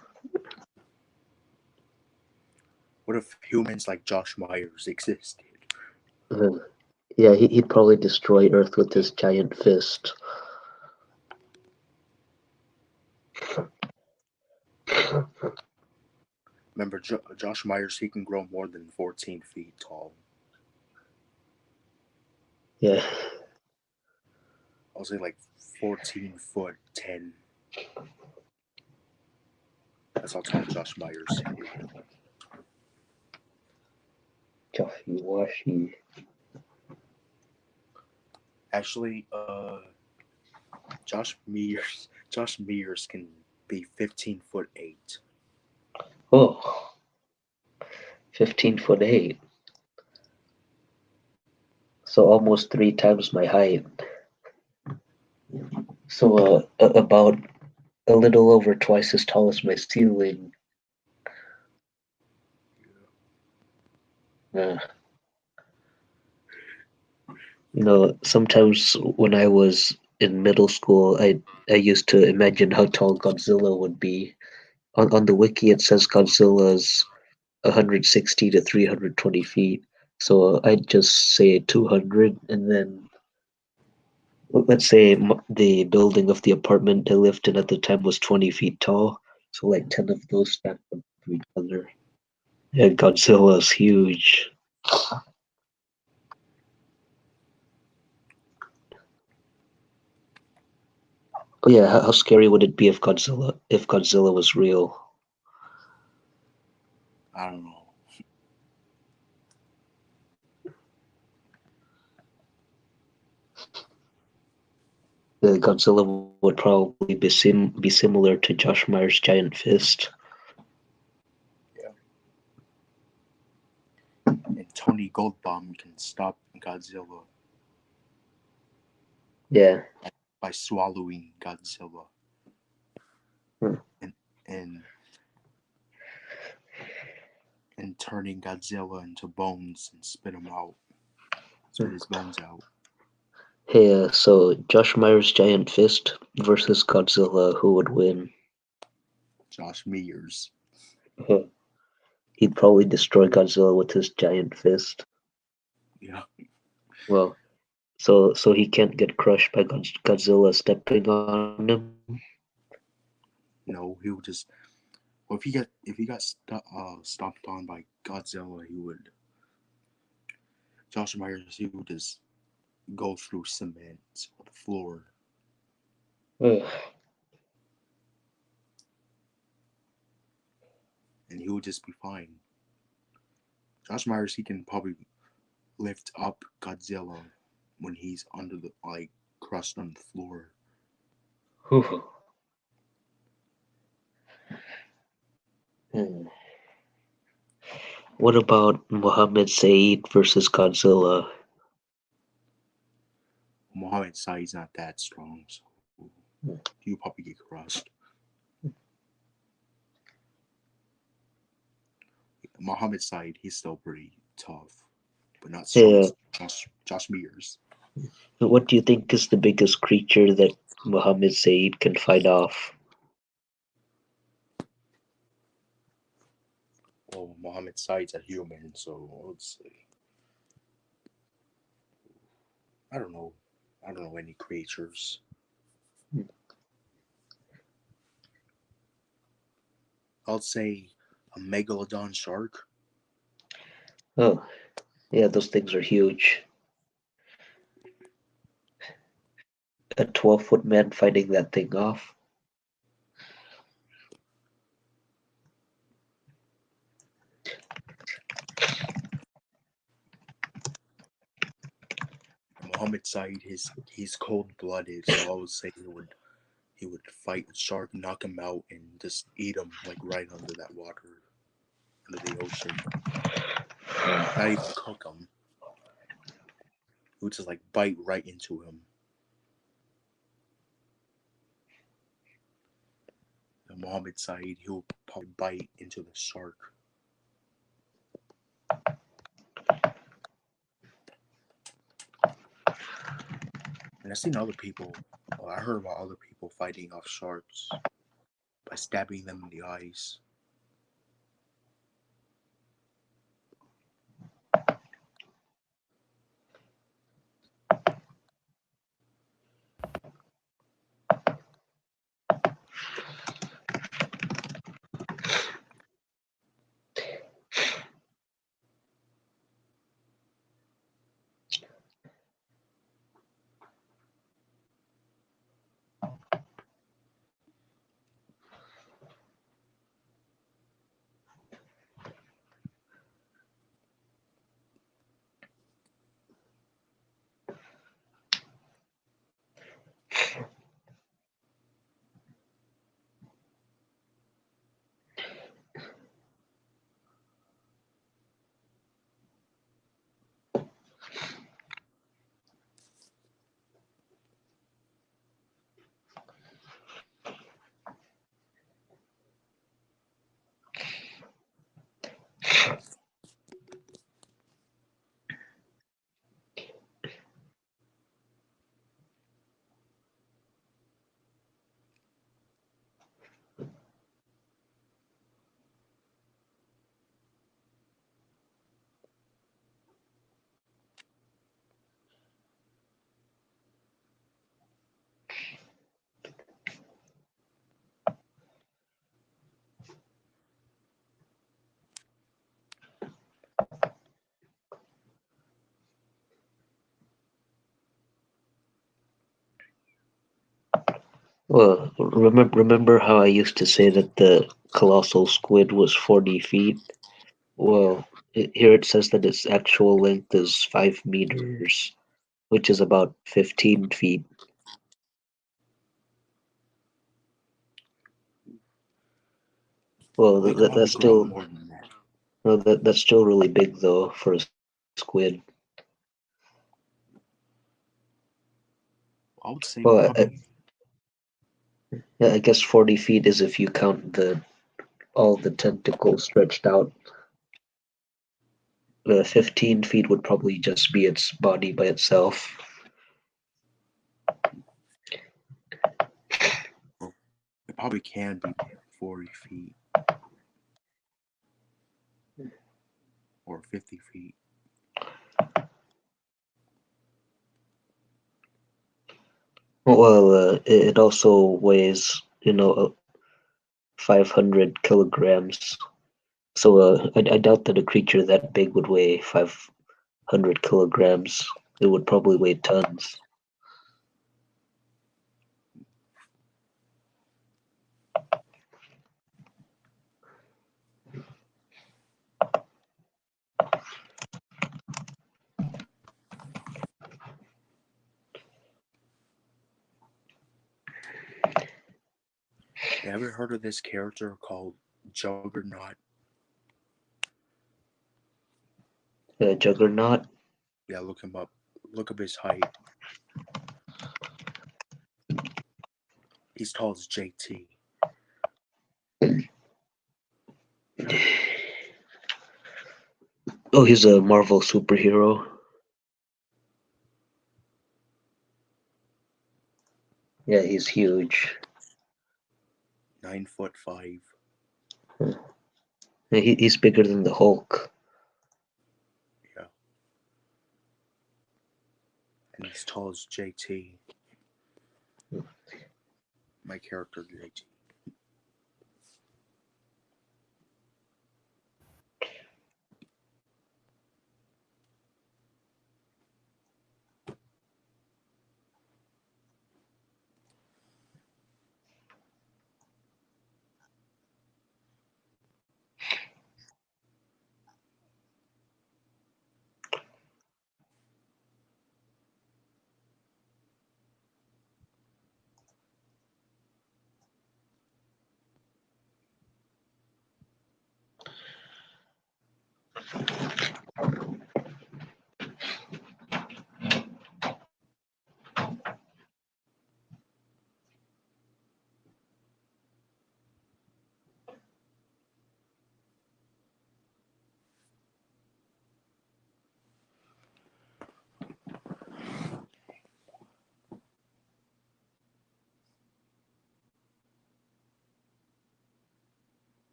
What if humans like Josh Myers existed? Uh, yeah, he'd probably destroy Earth with his giant fist. Remember, Josh Myers, he can grow more than 14 feet tall. Yeah, I'll say like 14 foot 10. That's how tall Josh Myers is. Joffy Washi. Actually, Josh Mears can be 15 foot 8. Oh, 15'8". So almost 3 times my height. So about a little over twice as tall as my ceiling. Uh, sometimes when I was in middle school, I used to imagine how tall Godzilla would be. On the wiki, it says Godzilla's 160 to 320 feet. So I'd just say 200, and then let's say the building of the apartment I lived in at the time was 20 feet tall. So like 10 of those stacked up to each other. Yeah, Godzilla's huge. Oh yeah, how scary would it be if Godzilla was real? I don't know. Godzilla would probably be similar to Josh Myers' giant fist. Yeah. And Tony Goldbaum can stop Godzilla Yeah. by swallowing Godzilla Hmm. and and and turning Godzilla into bones and spit him out. Spit his bones out. Hey, so Josh Myers' giant fist versus Godzilla, who would win? Josh Mears. He'd probably destroy Godzilla with his giant fist. Yeah. Well, so he can't get crushed by Godzilla stepping on him. No, he would just. Well, if he got stomped on by Godzilla, he would. Josh Myers, he would just go through cement or the floor, Ugh. and he would just be fine. Josh Myers, he can probably lift up Godzilla when he's under the like crushed on the floor. Whew. Hmm. What about Mohammed Saeed versus Godzilla? Mohammed Sai's not that strong, so Hmm. he'll probably get crushed. Mohammed Said, he's still pretty tough, but not strong Yeah. as Josh Mears. What do you think is the biggest creature that Mohammed Saeed can fight off? Well, Mohammed Said's a human, so I would say I don't know. I don't know any creatures. I'll say a megalodon shark. Oh, yeah, those things are huge. A 12-foot man fighting that thing off. Mohammed Said, he's cold blooded, so I would say he would fight a shark, knock him out, and just eat him like right under that water, under the ocean. Not even cook him. He would just like bite right into him. And Mohammed Said, he'll probably bite into the shark. And I've seen other people. Well, I heard about other people fighting off sharks by stabbing them in the eyes. Well, remember how I used to say that the colossal squid was 40 feet? Well, here it says that its actual length is 5 meters, which is about 15 feet. Well, Well, they could probably that's grow still more than that. well, that's still really big though for a squid. I would say Well, probably yeah, I guess 40 feet is if you count the all the tentacles stretched out. The 15 feet would probably just be its body by itself. probably can be 40 feet or 50 feet. Well, it also weighs, 500 kilograms. So I doubt that a creature that big would weigh 500 kilograms. It would probably weigh tons. You ever heard of this character called Juggernaut? Juggernaut? Yeah, look him up. Look up his height. He's tall as JT. Oh, he's a Marvel superhero. Yeah, he's huge. 9'5". Yeah, he's bigger than the Hulk. Yeah. And he's tall as JT. My character, JT.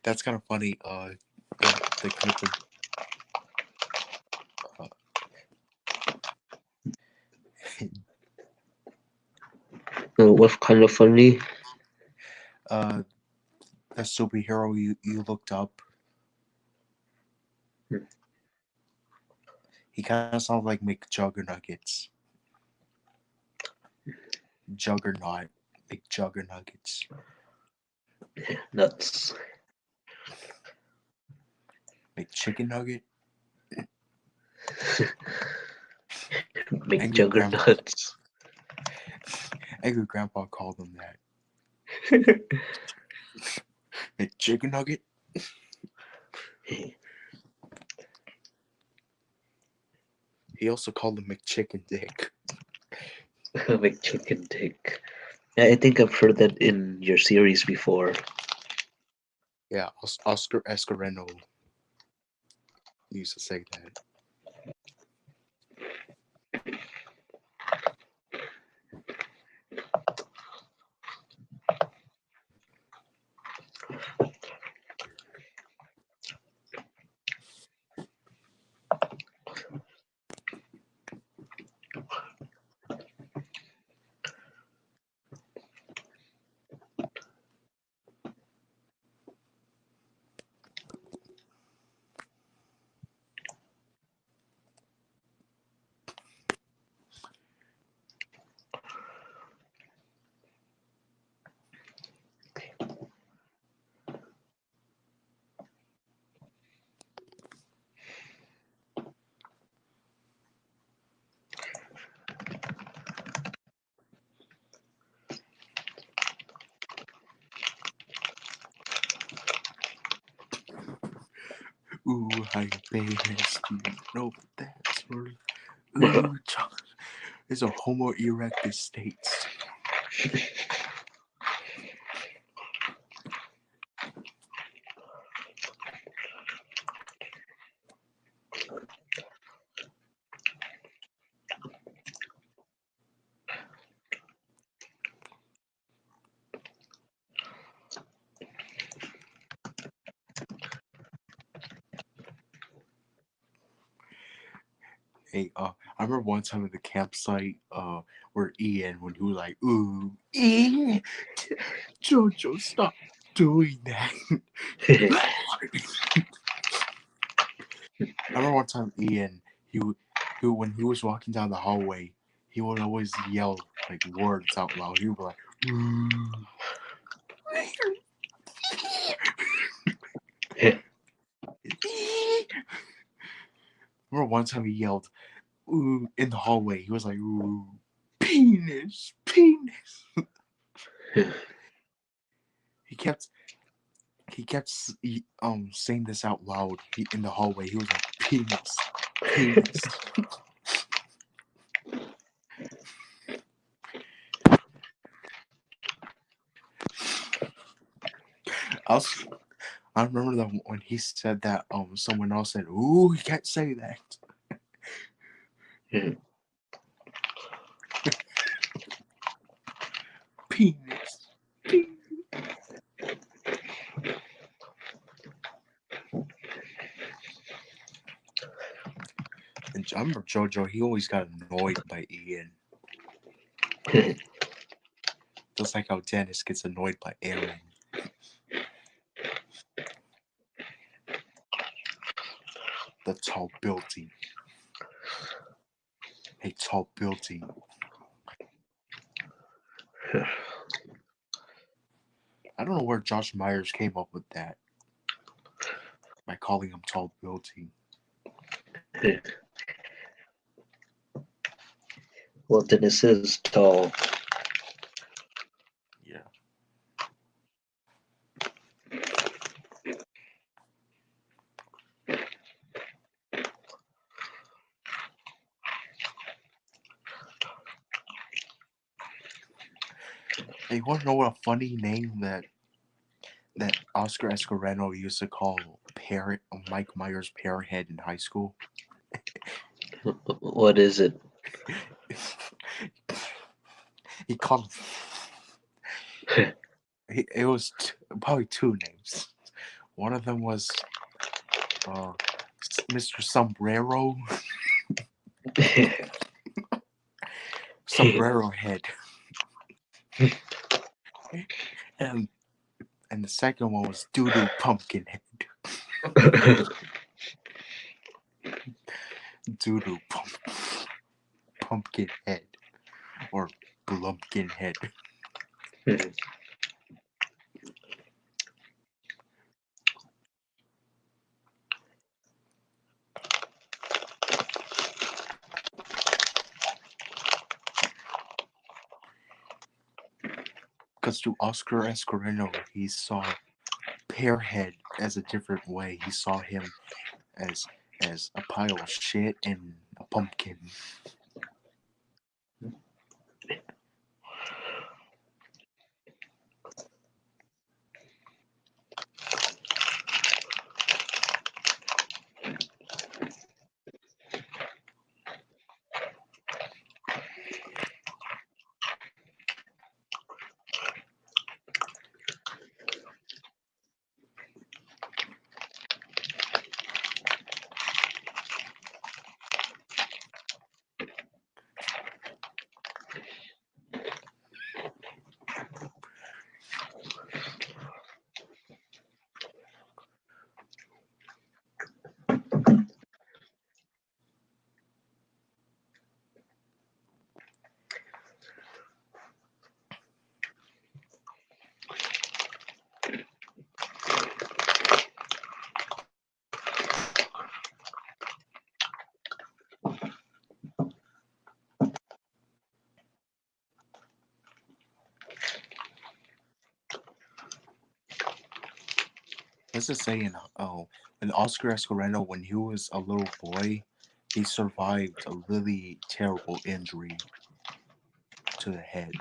That's kind of funny. The character. What's kind of funny? The superhero you looked up. He kind of sounds like McJuggernuggets. Juggernaut. McJuggernuggets. Nuts. McChicken Nugget. Big Angry Grandpa. juggernauts. Angry Grandpa called him that. McChicken Nugget. He also called him McChicken Dick. Big chicken dick. I think I've heard that in your series before. Yeah, Oscar Escareno used to say that. Ooh, how babies, you know that's worth. Ooh, child. It's a Homo erectus states. Hey, I remember one time at the campsite, where Ian, when he was like, "Ooh, Ian, Jojo, stop doing that." I remember one time Ian, he when he was walking down the hallway, he would always yell like words out loud. He would be like, "Ooh." Remember one time he yelled, "Ooh," in the hallway. He was like, "Ooh, penis, penis." He kept saying this out loud in the hallway. He was like, "Penis, penis." I was, I remember that when he said that, someone else said, "Ooh, you can't say that." Penis. And I remember Jojo. He always got annoyed by Ian, just like how Dennis gets annoyed by Aaron. The tall building. Hey, tall building. I don't know where Josh Myers came up with that by calling him tall building. Well, Dennis is tall. Yeah. Hey, you want to know what a funny name that Oscar Escareno used to call parrot Mike Myers Parrothead in high school? What is it? He called it was probably two names. One of them was Mr. Sombrero, Sombrero Head, and the second one was Doodoo Pumpkin Head. Doodoo Pumpkin Head, or Blumpkin Head. Because to Oscar Escareno, he saw Pearhead as a different way. He saw him as a pile of shit and a pumpkin. Let's just say in Oscar Escareno, when he was a little boy, he survived a really terrible injury to the head.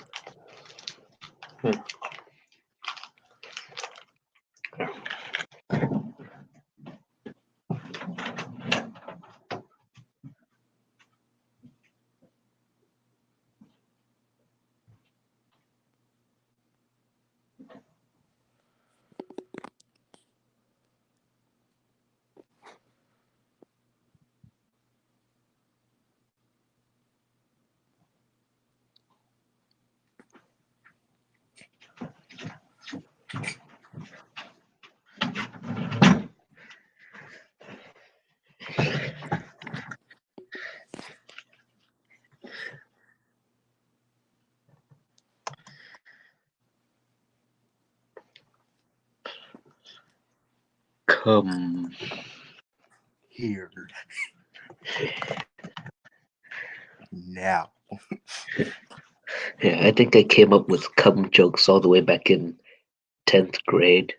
Come. Here. Now. Yeah, I think I came up with cum jokes all the way back in 10th grade.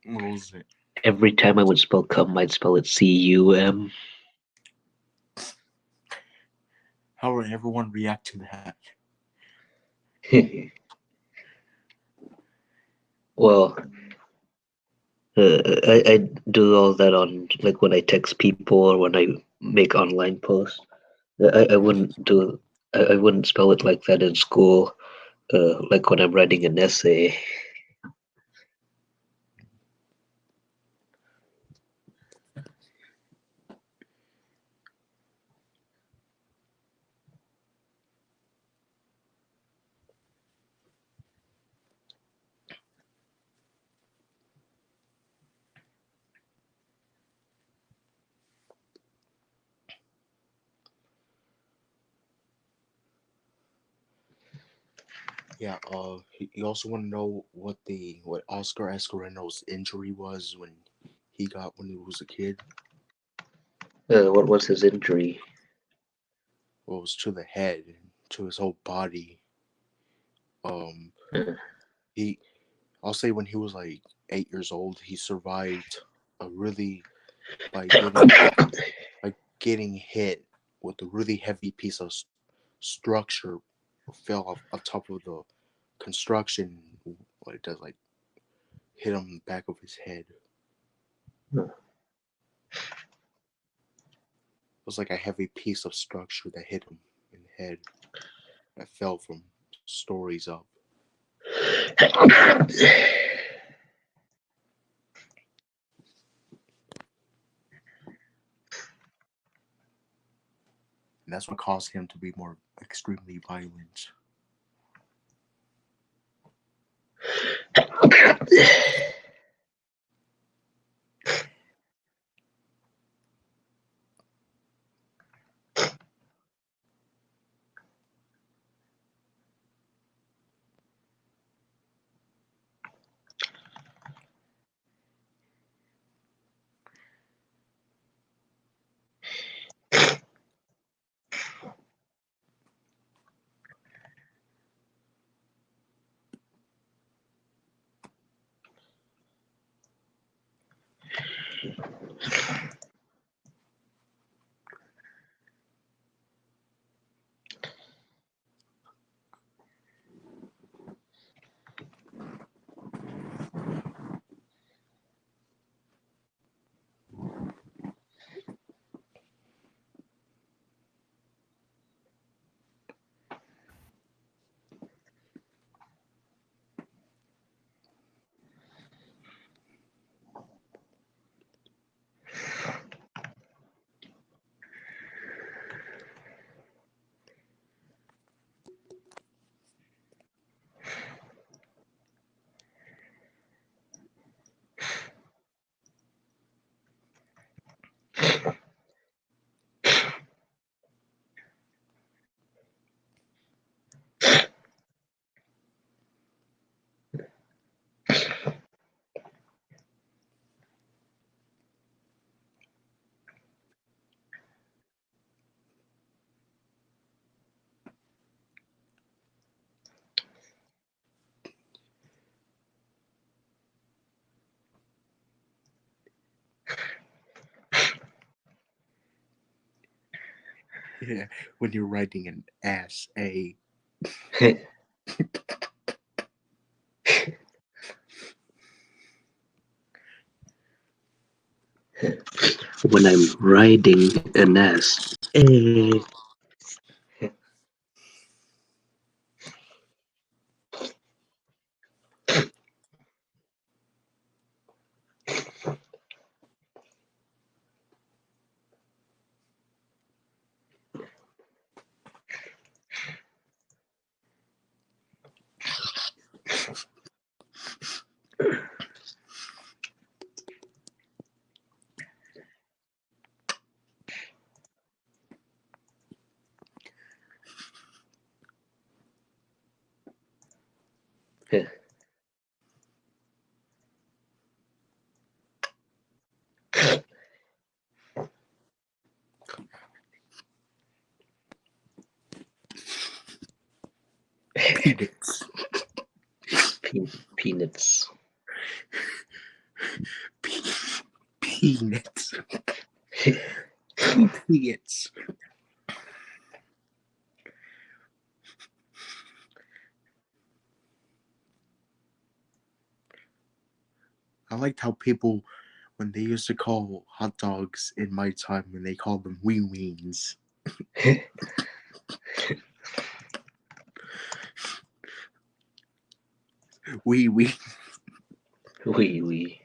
What was it? Every time I would spell cum, I'd spell it cum. How would everyone react to that? Well, I do all that on like when I text people or when I make online posts. I wouldn't do I wouldn't spell it like that in school. Like when I'm writing an essay. Yeah, you also want to know what Oscar Escareno's injury was when he was a kid? What was his injury? Well, it was to the head, to his whole body. Uh, He, I'll say when he was like 8 years old, he survived a really by getting hit with a really heavy piece of structure, fell off on top of the construction. What it does, like hit him in the back of his head. It was like a heavy piece of structure that hit him in the head. That fell from stories up. And that's what caused him to be more extremely violent. Yeah, when you're writing an essay. When I'm riding an ass. peanuts. Peanuts. Peanuts. Peanuts. I liked how people, when they used to call hot dogs in my time, when they called them wee weens. Wee wee. Wee wee.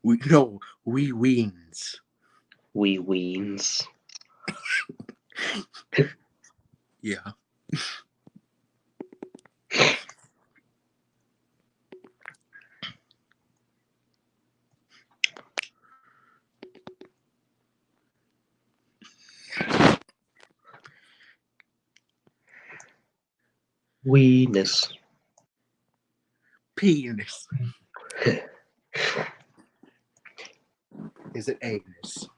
No, wee weens. Wee weens. Yeah. Weenus. Penis. Is it anus?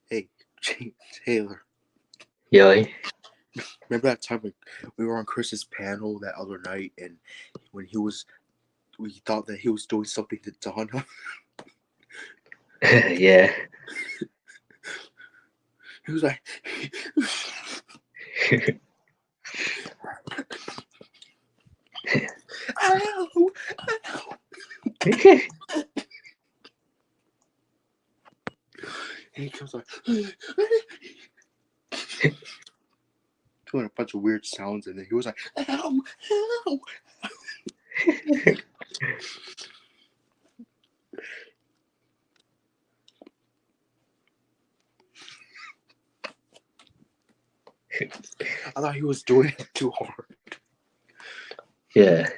Hey, Taylor. Yeah. Remember that time we were on Chris's panel that other night, and when we thought that he was doing something to Donna. Yeah. He was like, "Ow, ow." And he comes like doing a bunch of weird sounds, and then he was like, "Ow, ow." I thought he was doing it too hard. Yeah.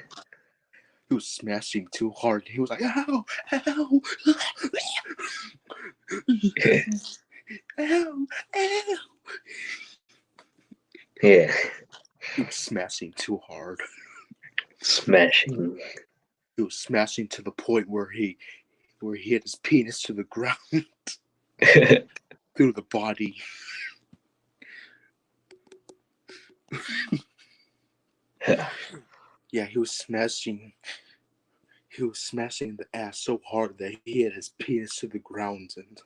He was smashing too hard. He was like, "Ow, ow, ow, ow." Yeah. He was smashing too hard. Smashing. He was smashing to the point where he hit his penis to the ground through the body. Yeah, he was smashing the ass so hard that he hit his penis to the ground, and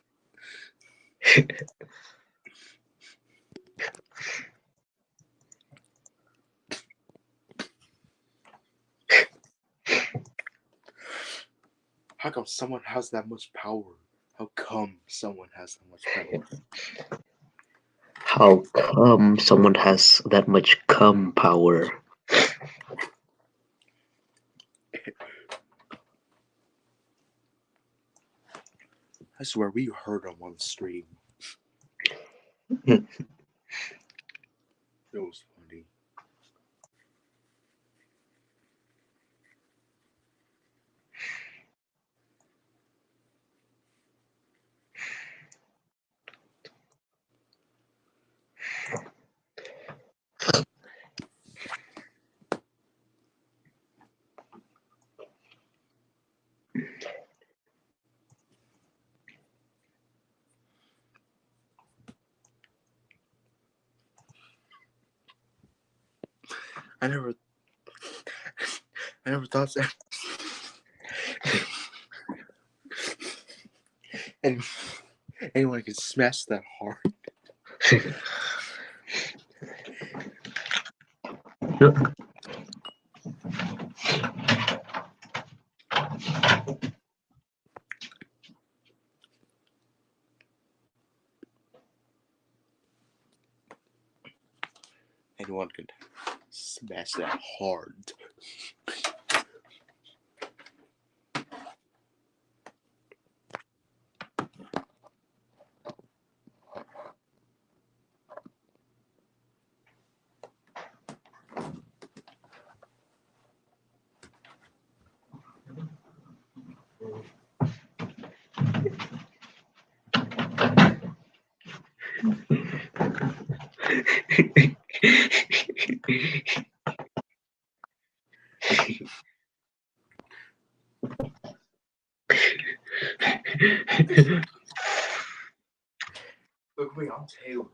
how come someone has that much power? How come someone has that much power? How come someone has that much cum power? I swear we heard him on the stream. Hmm. It was funny. I never thought that. And anyone could smash that hard. Anyone could smash that hard. Look at me, I'm Taylor.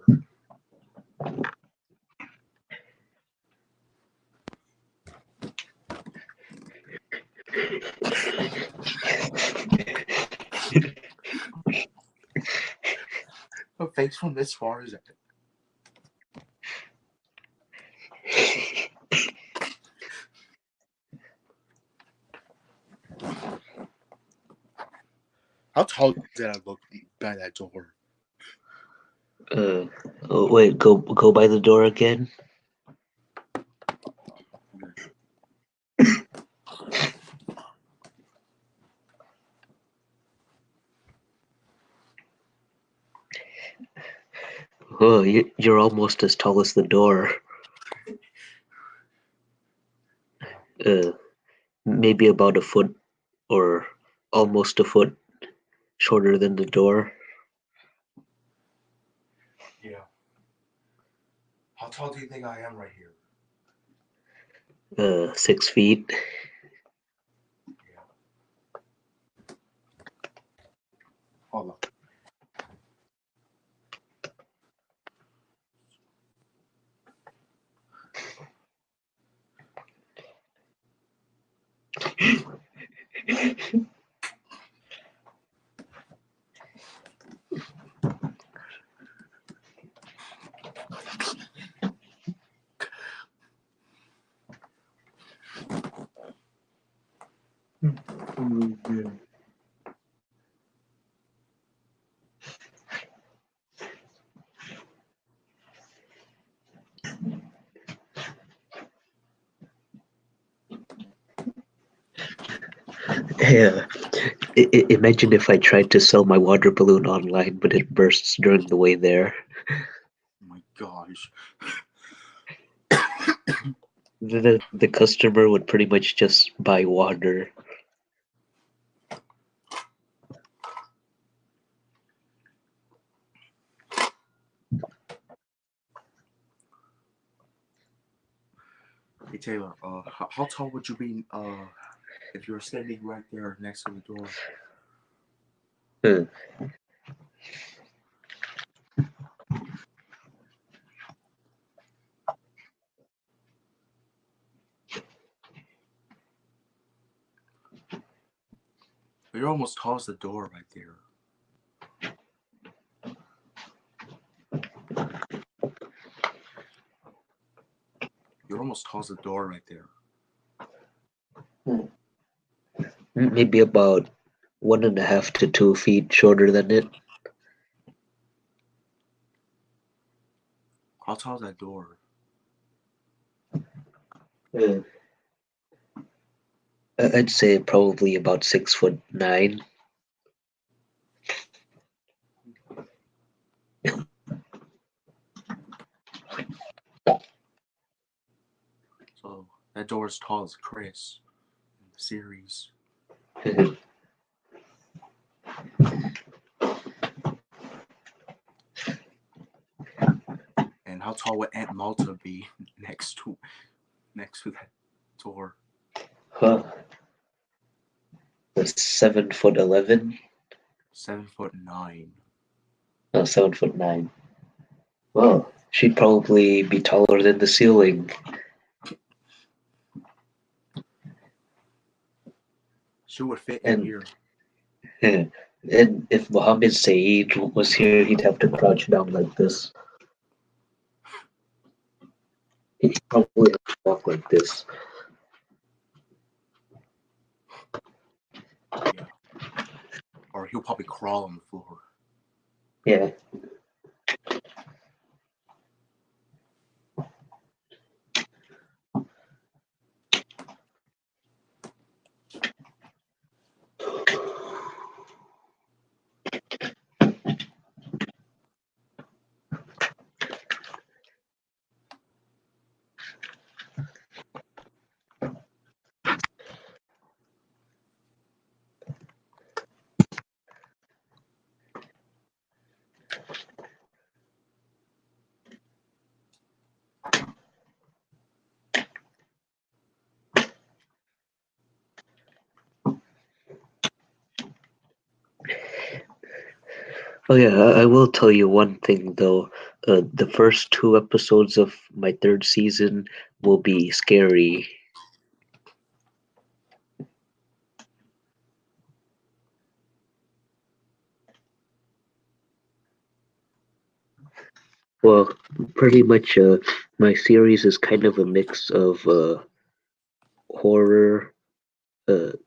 Her face from this far is it? How tall did I look by that door? Oh, wait, go by the door again. Oh, you're almost as tall as the door. Maybe about a foot or almost a foot shorter than the door. Yeah. How tall do you think I am right here? 6 feet. Yeah. Hold on. Yeah. Imagine if I tried to sell my water balloon online, but it bursts during the way there. Oh my gosh. The customer would pretty much just buy water. Hey Taylor, how tall would you be if you were standing right there next to the door? Huh. You're almost tall as the door right there. You're almost tall as the door right there. Maybe about 1.5 to 2 feet shorter than it. How tall is that door? Uh, I'd say probably about 6'9". So that door is tall as Chris in the series. And how tall would Aunt Malta be next to that door? Huh. 7'11". 7'9". No, 7'9". Well, she'd probably be taller than the ceiling. She would fit in And here. and if Mohammed Saeed was here, he'd have to crouch down like this. He'd probably have to walk like this. Yeah. Or he'll probably crawl on the floor. Yeah. Oh yeah, I will tell you one thing though. The first 2 episodes of my third season will be scary. Well, pretty much my series is kind of a mix of horror,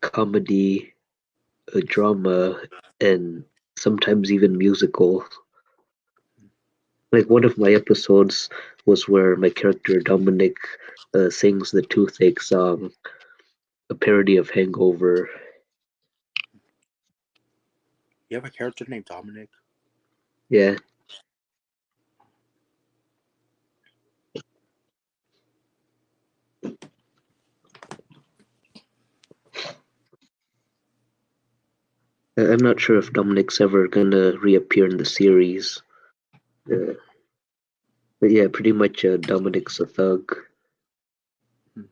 comedy, drama, and sometimes even musical. Like one of my episodes was where my character Dominic sings the Toothache song, a parody of Hangover. You have a character named Dominic? Yeah. I'm not sure if Dominic's ever gonna reappear in the series. Uh, but yeah, pretty much Dominic's a thug. Hmm.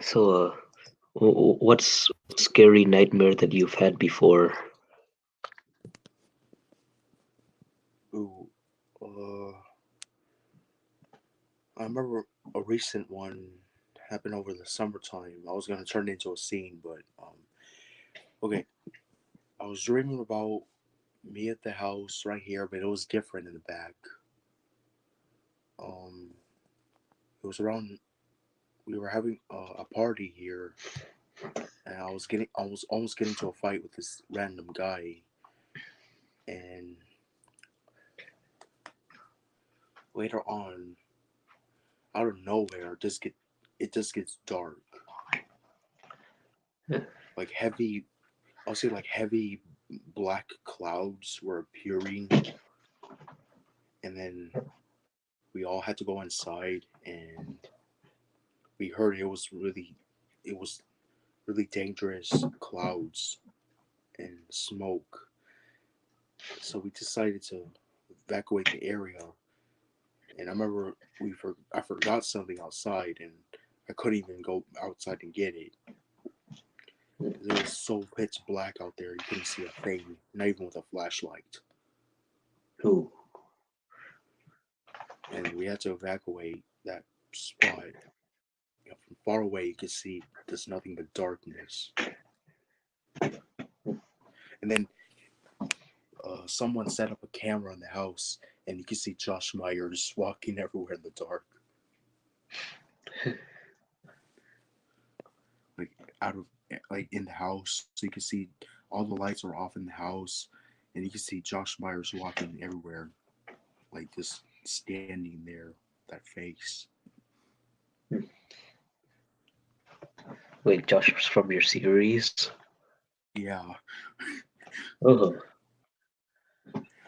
So, what's scary nightmare that you've had before? Ooh, uh, I remember a recent one happened over the summertime. I was gonna turn it into a scene, but okay. I was dreaming about me at the house right here, but it was different in the back. Um, it was around. We were having a party here, and I was almost getting to a fight with this random guy, and later on, out of nowhere, it just gets dark, like heavy. I'll say like heavy black clouds were appearing, and then we all had to go inside, and we heard it was really dangerous clouds and smoke. So we decided to evacuate the area. And I remember I forgot something outside, and I couldn't even go outside and get it. It was so pitch black out there, you couldn't see a thing, not even with a flashlight. Ooh, And we had to evacuate that spot. From far away, you could see there's nothing but darkness. And then someone set up a camera in the house, and you could see Josh Myers walking everywhere in the dark, like out of like in the house. So you could see all the lights are off in the house, and you could see Josh Myers walking everywhere, like just standing there, that face. wait, Josh was from your series? Yeah, Oh,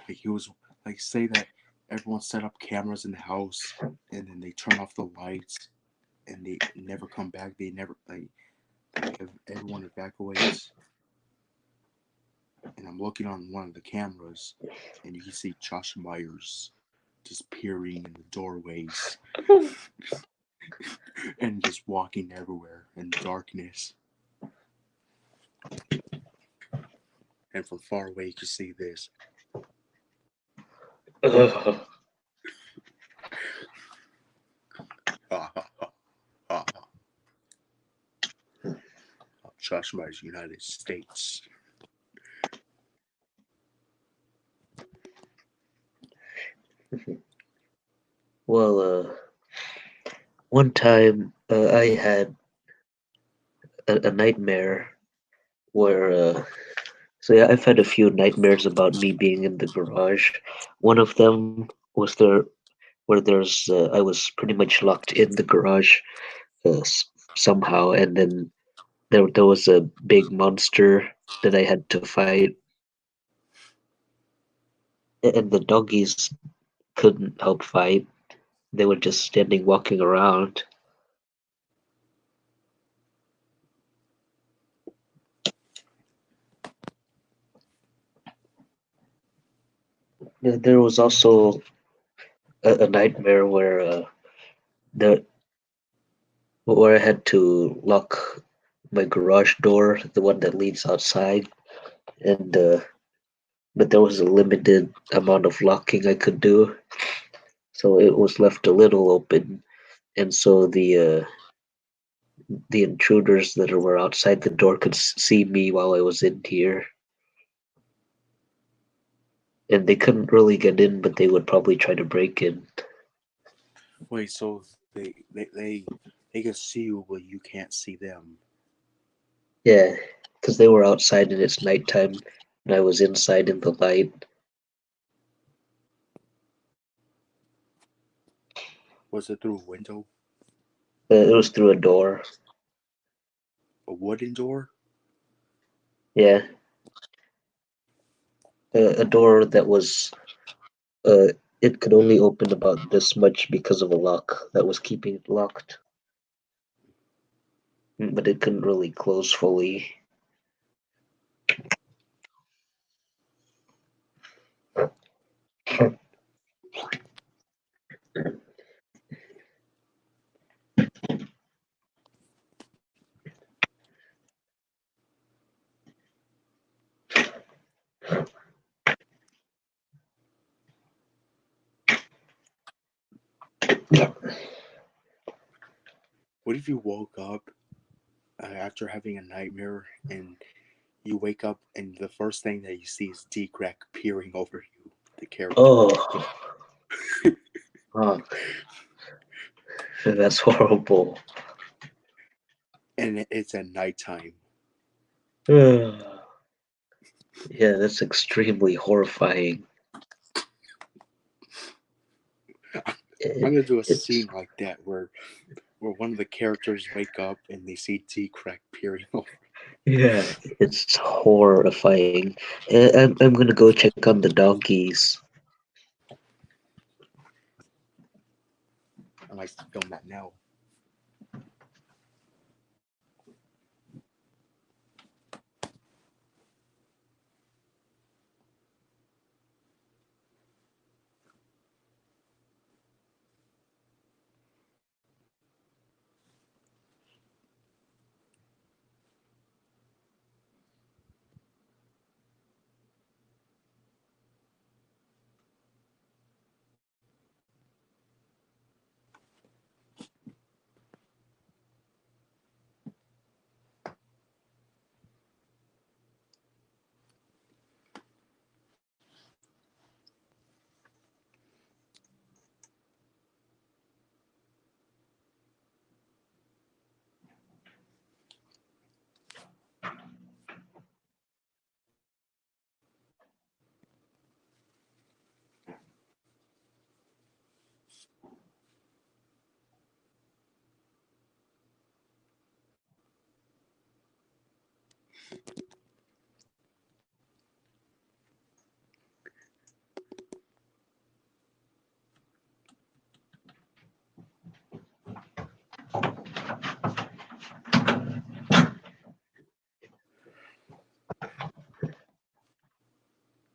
like he was like say that everyone set up cameras in the house, and then they turn off the lights, and they never come back. They never like everyone evacuates, and I'm looking on one of the cameras, and you can see Josh Myers just peering in the doorways and just walking everywhere in darkness. And from far away, you can see this. oh. Ha ha ha ha ha. Josh Myers, United States. Well, one time I had a nightmare. where so yeah, I've had a few nightmares about me being in the garage. One of them was there where there's I was pretty much locked in the garage somehow, and then there was a big monster that I had to fight, and the doggies couldn't help fight. They were just standing, walking around. There was also a nightmare the where I had to lock my garage door, the one that leads outside, and but there was a limited amount of locking I could do, so it was left a little open, and so the intruders that were outside the door could see me while I was in here, and they couldn't really get in, but they would probably try to break in. Wait, so they can see you, but you can't see them. Yeah, because they were outside and it's nighttime, and I was inside in the light. Was it through a window, It was through a door. a wooden door? Yeah, a door that was uh, it could only open about this much because of a lock that was keeping it locked, but it couldn't really close fully. What if you woke up after having a nightmare and you wake up and the first thing that you see is D-Crack peering over you, the character, Oh, oh, that's horrible. and it's at nighttime? Yeah, that's extremely horrifying. I'm It, gonna do a it's scene like that where one of the characters wake up and they see D-Crack peering over. yeah, it's horrifying. I'm gonna go check on the donkeys. I might film that now.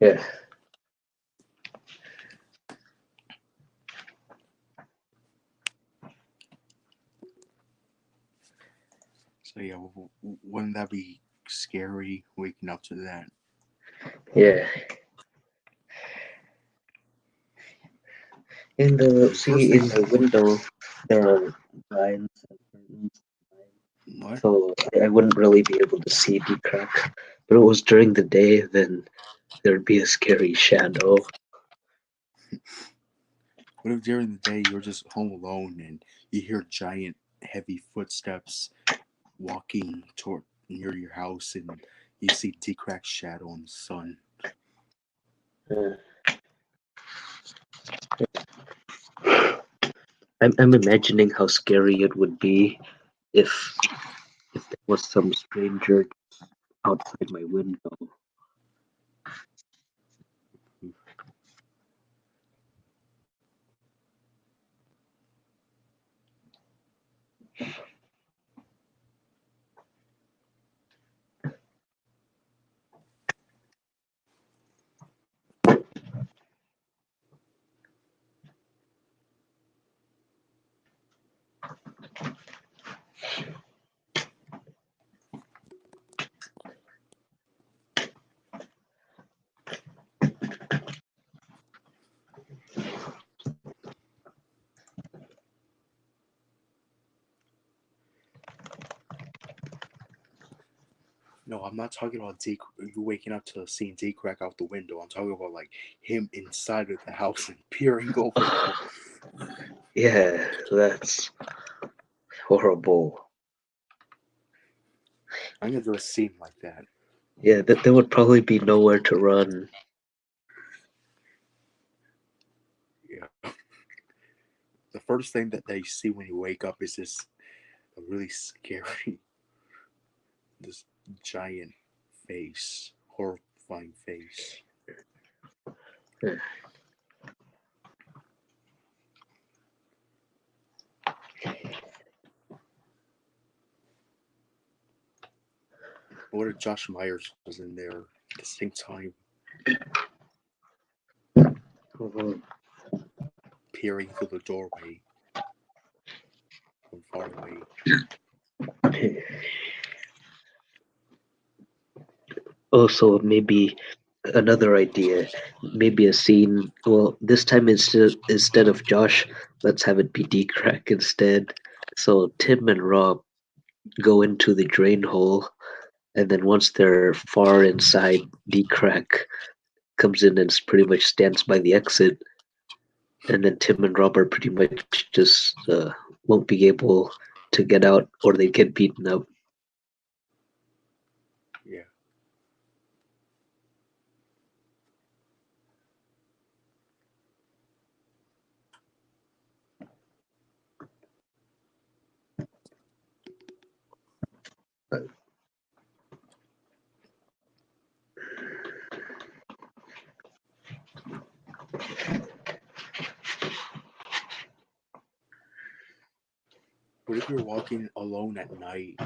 Yeah, So yeah, wouldn't that be scary waking up to that? yeah. In the The first see in thing, the window there are blinds and curtains, what? so I wouldn't really be able to see the crack. But it was during the day, then there'd be a scary shadow. What if during the day you're just home alone and you hear giant, heavy footsteps walking toward near your house, and You see D Crack's shadow in the sun. Uh, I'm imagining how scary it would be if there was some stranger outside my window. No, I'm not talking about you waking up to seeing D Crack out the window. I'm talking about like him inside of the house and peering over. Yeah, that's horrible. I'm gonna do a scene like that. Yeah, there would probably be nowhere to run. Yeah. The first thing that you see when you wake up is this really scary, this giant face, horrifying face. Uh, What if Josh Myers was in there at the same time, mhm. peering through the doorway from far away? Also, maybe another idea, maybe a scene. Well, this time instead of Josh, let's have it be D Crack instead. So Tim and Rob go into the drain hole, and then once they're far inside, D Crack comes in and pretty much stands by the exit, and then Tim and Rob are pretty much just won't be able to get out, or they get beaten up. Yeah. What if you're walking alone at night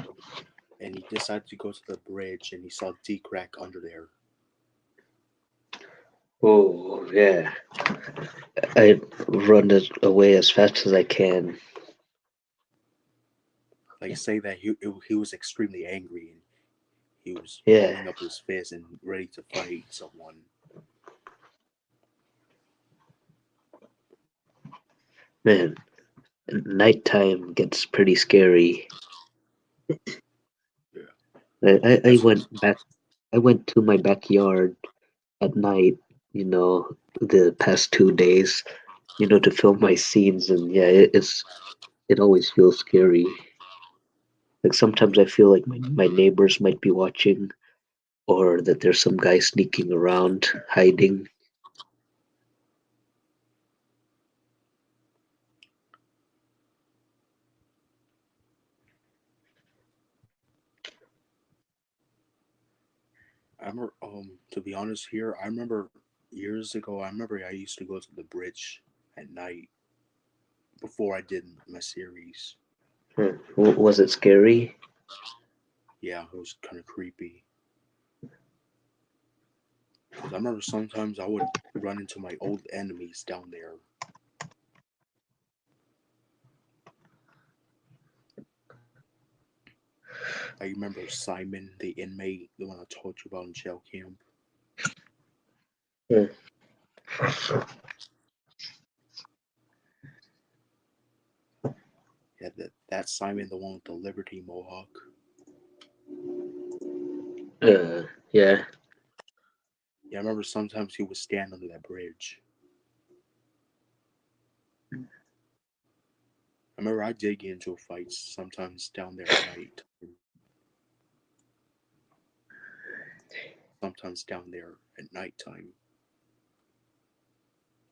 and you decide to go to the bridge and you saw D Crack under there? Oh yeah, I run it away as fast as I can. Like, say that he was extremely angry and he was Yeah, balling up his fist and ready to fight someone. man, nighttime gets pretty scary. Yeah. I That's went back. I went to my backyard at night. The past 2 days. To film my scenes, and yeah, it always feels scary. Like sometimes I feel like my neighbors might be watching, or that there's some guy sneaking around, hiding. I remember. To be honest, here I remember years ago. I remember I used to go to the bridge at night before I did my series. Was it scary? Yeah, it was kind of creepy because I remember sometimes I would run into my old enemies down there. I remember Simon, the inmate, the one I told you about in jail camp. Hmm. Yeah, that Simon, the one with the Liberty Mohawk. Yeah. Yeah, I remember sometimes he would stand under that bridge. I remember I did get into fights sometimes down there at night. sometimes down there at nighttime.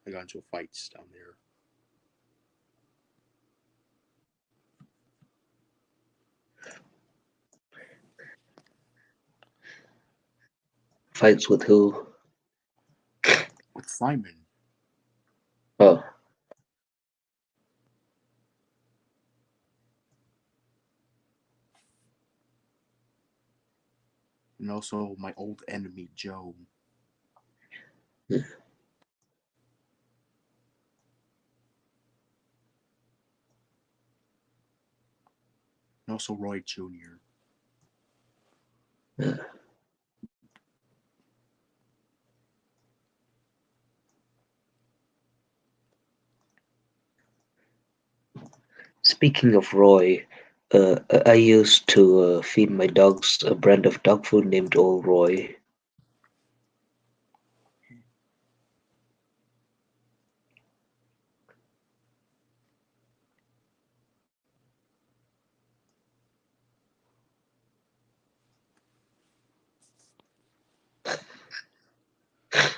I got into fights down there. Fights with who? With Simon. Oh, And also my old enemy Joe. And also Roy Jr. speaking of Roy, I used to feed my dogs a brand of dog food named Old Roy.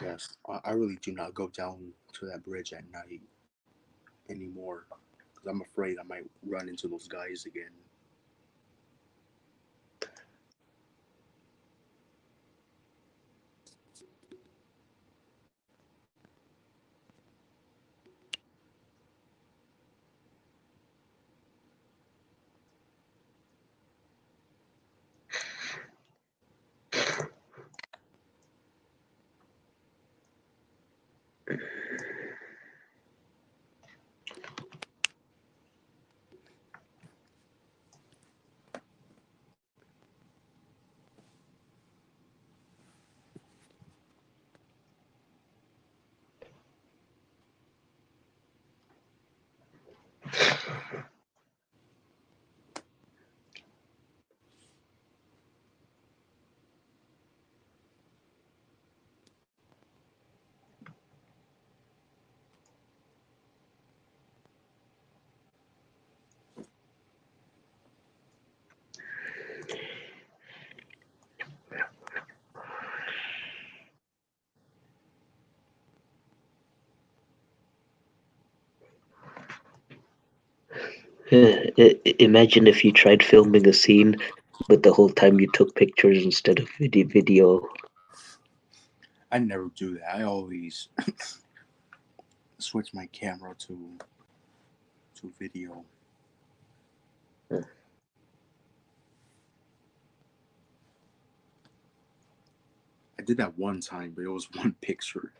Yes, I really do not go down to that bridge at night anymore because I'm afraid I might run into those guys again. Imagine if you tried filming a scene, but the whole time you took pictures instead of video. I never do that. I always switch my camera to video. I did that one time, but it was one picture.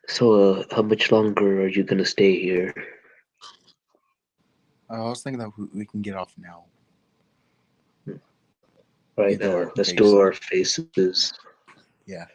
So, how much longer are you gonna stay here? I was thinking that we can get off now. Right, Either let's face. do our faces. Yeah.